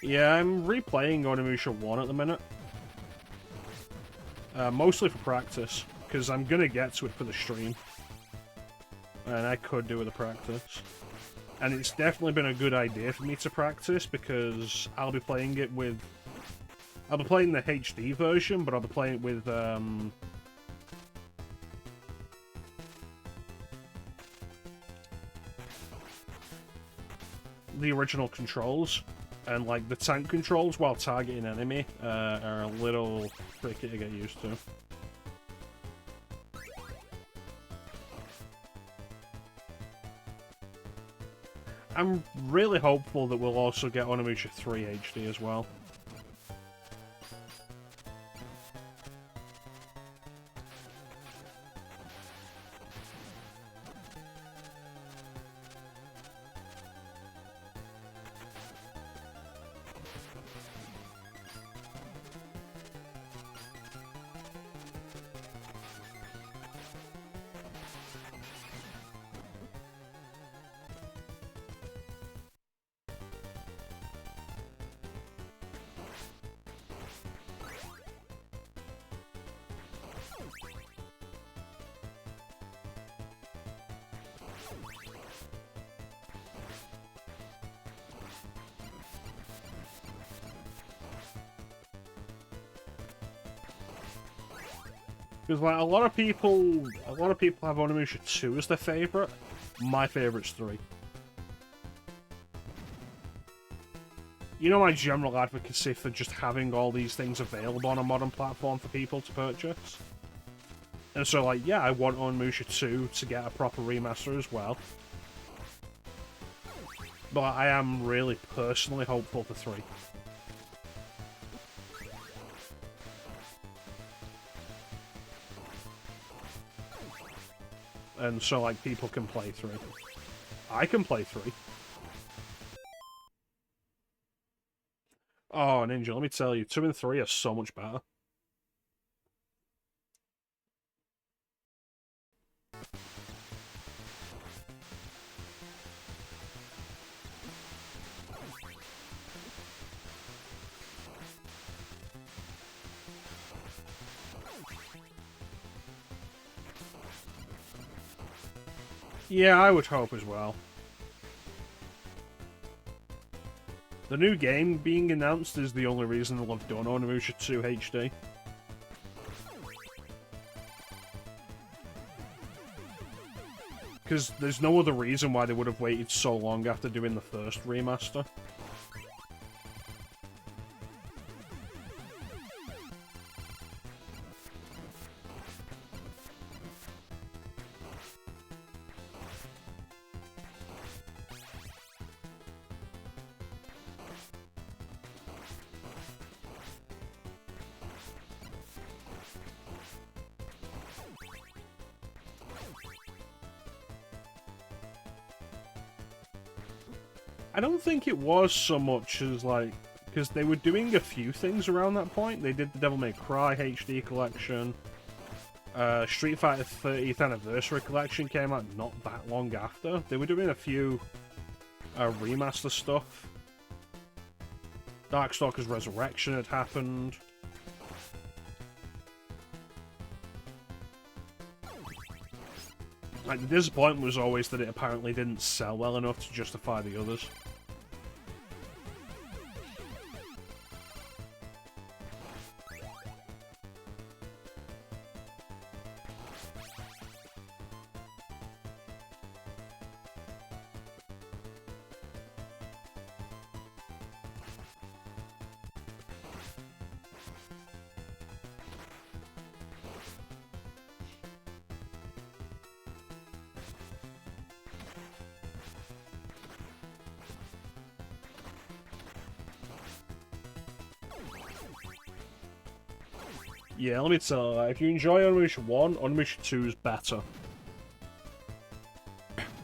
Yeah, I'm replaying Onimusha 1 at the minute. Mostly for practice, because I'm gonna get to it for the stream. And I could do with a practice. And it's definitely been a good idea for me to practice, because I'll be playing it with... I'll be playing the HD version, but I'll be playing it with, the original controls. And, like, the tank controls while targeting enemy are a little tricky to get used to. I'm really hopeful that we'll also get Onimusha 3 HD as well. Because like a lot of people have Onimusha 2 as their favorite. My favorite's 3. You know my general advocacy for just having all these things available on a modern platform for people to purchase? And so, like, yeah, I want Onimusha 2 to get a proper remaster as well. But I am really personally hopeful for 3. And so, like, people can play 3. I can play 3. Oh, Ninja, let me tell you, 2 and 3 are so much better. Yeah, I would hope as well. The new game being announced is the only reason they'll have done Onimusha 2 HD. Because there's no other reason why they would have waited so long after doing the first remaster. I don't think it was so much as, like, because they were doing a few things around that point. They did the Devil May Cry HD collection. Street Fighter 30th Anniversary collection came out not that long after. They were doing a few remaster stuff. Darkstalkers Resurrection had happened. Like, the disappointment was always that it apparently didn't sell well enough to justify the others. Yeah, let me tell you, if you enjoy Onimusha 1, Onimusha 2 is better.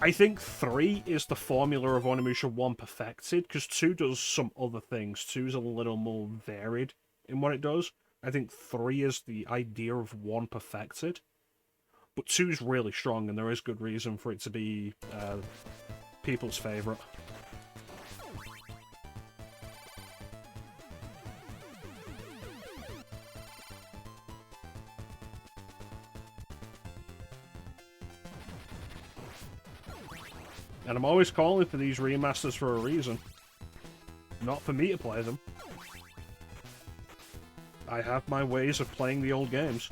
I think 3 is the formula of Onimusha 1 perfected, because 2 does some other things. 2 is a little more varied in what it does. I think 3 is the idea of 1 perfected. But 2 is really strong, and there is good reason for it to be people's favourite. And I'm always calling for these remasters for a reason. Not for me to play them. I have my ways of playing the old games.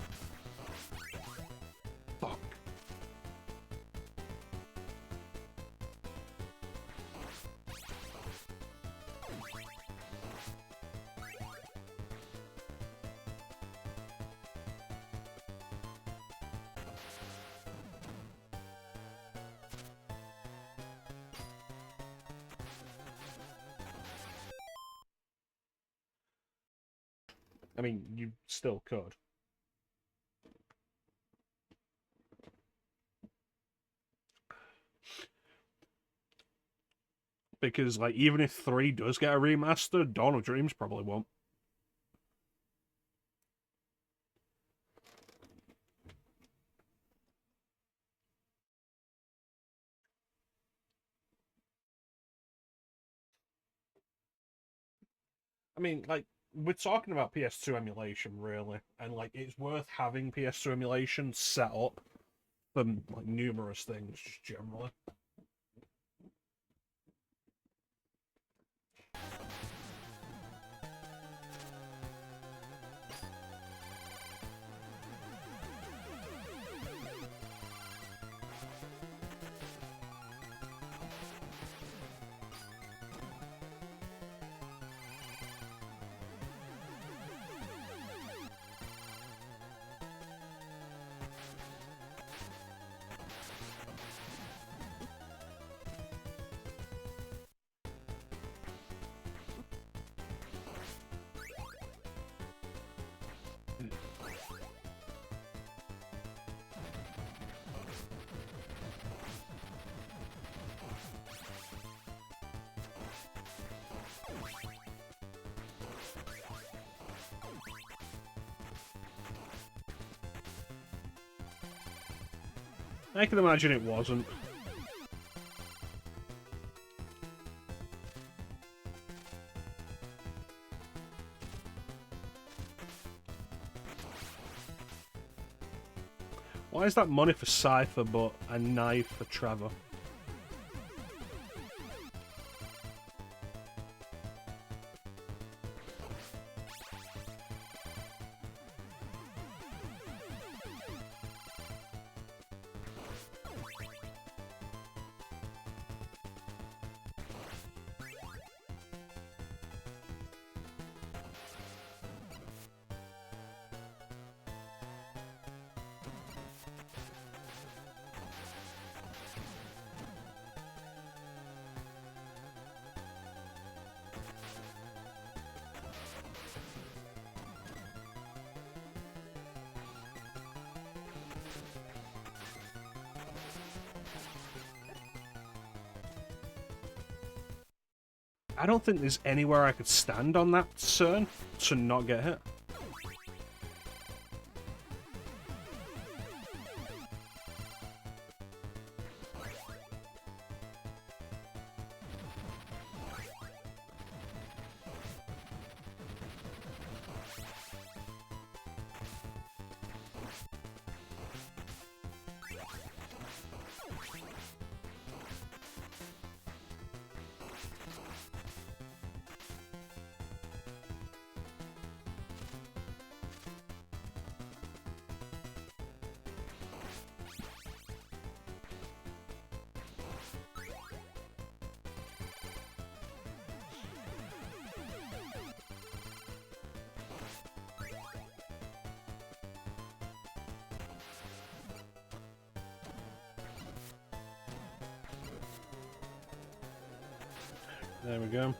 Fuck. I mean, you still could. Because, like, even if 3 does get a remaster, Dawn of Dreams probably won't. I mean, like, we're talking about PS2 emulation, really. And, like, it's worth having PS2 emulation set up for like numerous things, just generally. I can imagine it wasn't. Why is that money for Cypher but a knife for Trevor? I don't think there's anywhere I could stand on that turn to not get hit. There we go.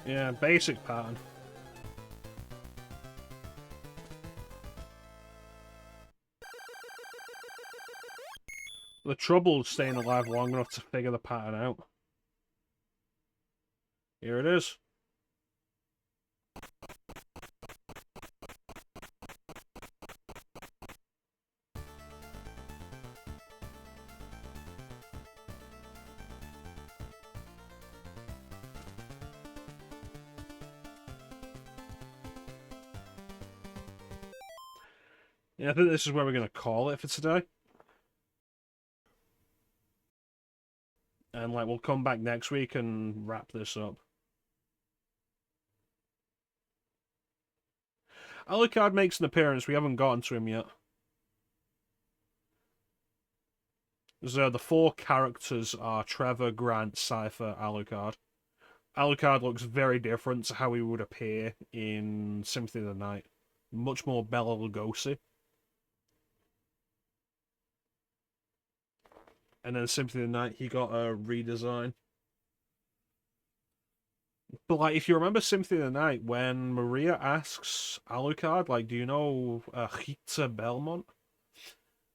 Yeah, basic pattern. The trouble is staying alive long enough to figure the pattern out. Here it is. Yeah, I think this is where we're going to call it for today. And, like, we'll come back next week and wrap this up. Alucard makes an appearance. We haven't gotten to him yet. So the four characters are Trevor, Grant, Cypher, Alucard. Alucard looks very different to how he would appear in Symphony of the Night. Much more Bela Lugosi. And then Symphony of the Night, he got a redesign. But, like, if you remember Symphony of the Night, when Maria asks Alucard, like, do you know Rita Belmont?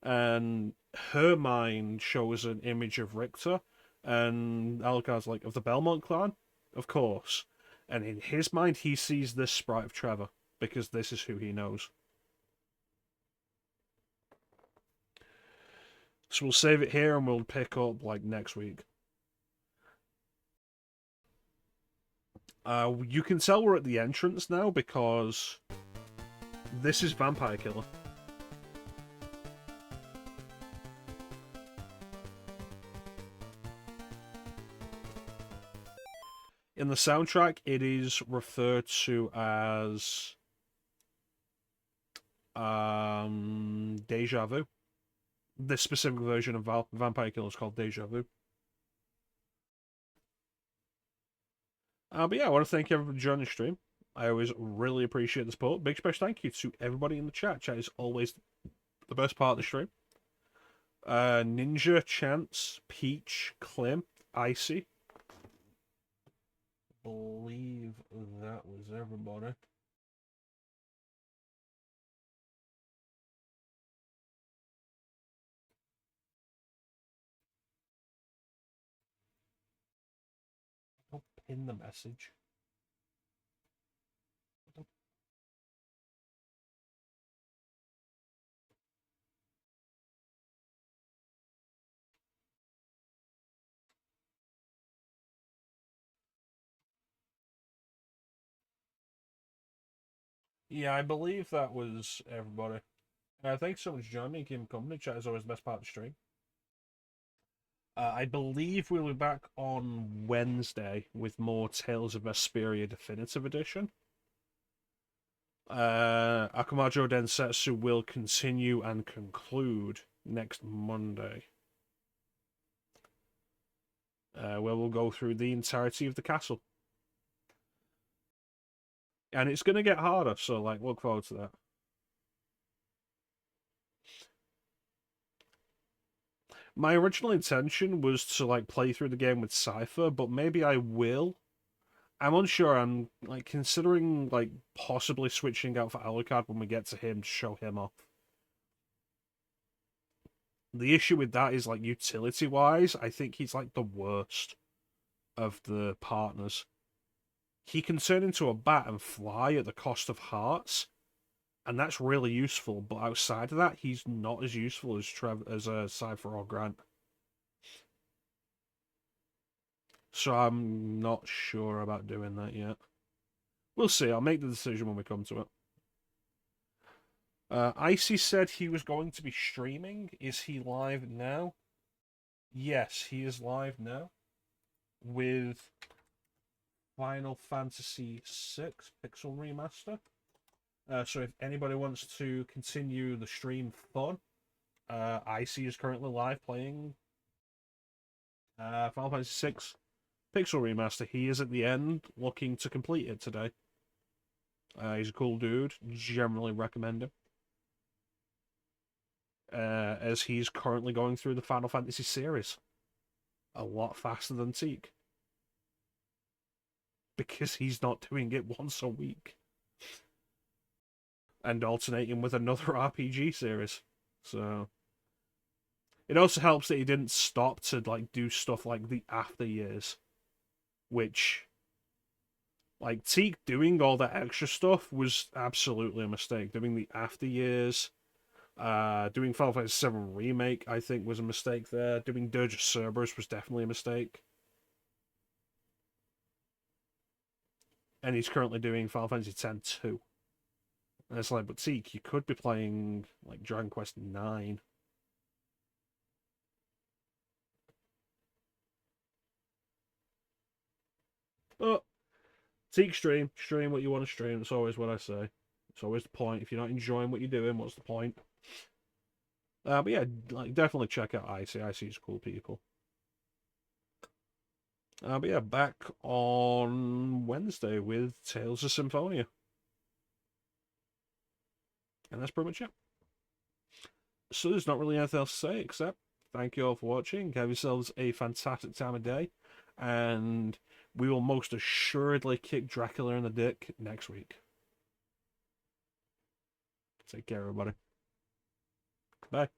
And her mind shows an image of Richter, and Alucard's like, of the Belmont clan? Of course. And in his mind, he sees this sprite of Trevor, because this is who he knows. So we'll save it here, and we'll pick up, like, next week. You can tell we're at the entrance now, because this is Vampire Killer. In the soundtrack, it is referred to as Deja Vu. This specific version of Vampire Killer is called Deja Vu. But yeah, I want to thank everybody for joining the stream. I always really appreciate the support. Big special thank you to everybody in the chat. Chat is always the best part of the stream. Ninja, Chance, Peach, Clem, Icy. Believe that was everybody. Don't pin the message. Yeah, I believe that was everybody. Thanks so much for joining me. Keep company. Chat is always the best part of the stream. I believe we'll be back on Wednesday with more Tales of Vesperia Definitive Edition. Akumajou Densetsu will continue and conclude next Monday. Where we'll go through the entirety of the castle. And it's going to get harder, so like, look forward to that. My original intention was to like play through the game with Cypher, but maybe I will. I'm unsure. I'm like considering like possibly switching out for Alucard when we get to him to show him off. The issue with that is like utility-wise, I think he's like the worst of the partners. He can turn into a bat and fly at the cost of hearts, and that's really useful. But outside of that, he's not as useful as Cypher or Grant. So I'm not sure about doing that yet. We'll see. I'll make the decision when we come to it. Icy said he was going to be streaming. Is he live now? Yes, he is live now with Final Fantasy VI Pixel Remaster. So if anybody wants to continue the stream fun, Icy is currently live playing Final Fantasy VI Pixel Remaster. He is at the end looking to complete it today. He's a cool dude. Generally recommend him. As he's currently going through the Final Fantasy series. A lot faster than Teak. Because he's not doing it once a week. And alternating with another RPG series. So it also helps that he didn't stop to like do stuff like the after years. Which like Teak doing all that extra stuff was absolutely a mistake. Doing the after years, doing Final Fantasy VII Remake, I think, was a mistake there. Doing Dirge of Cerberus was definitely a mistake. And he's currently doing Final Fantasy X-2. And it's like, but Teak, you could be playing like Dragon Quest IX. But Teak stream what you want to stream. That's always what I say. It's always the point. If you're not enjoying what you're doing, what's the point? But yeah, like definitely check out Icy. Icy's cool people. But yeah, back on Wednesday with Tales of Symphonia. And that's pretty much it. So there's not really anything else to say except thank you all for watching. Have yourselves a fantastic time of day. And we will most assuredly kick Dracula in the dick next week. Take care, everybody. Bye.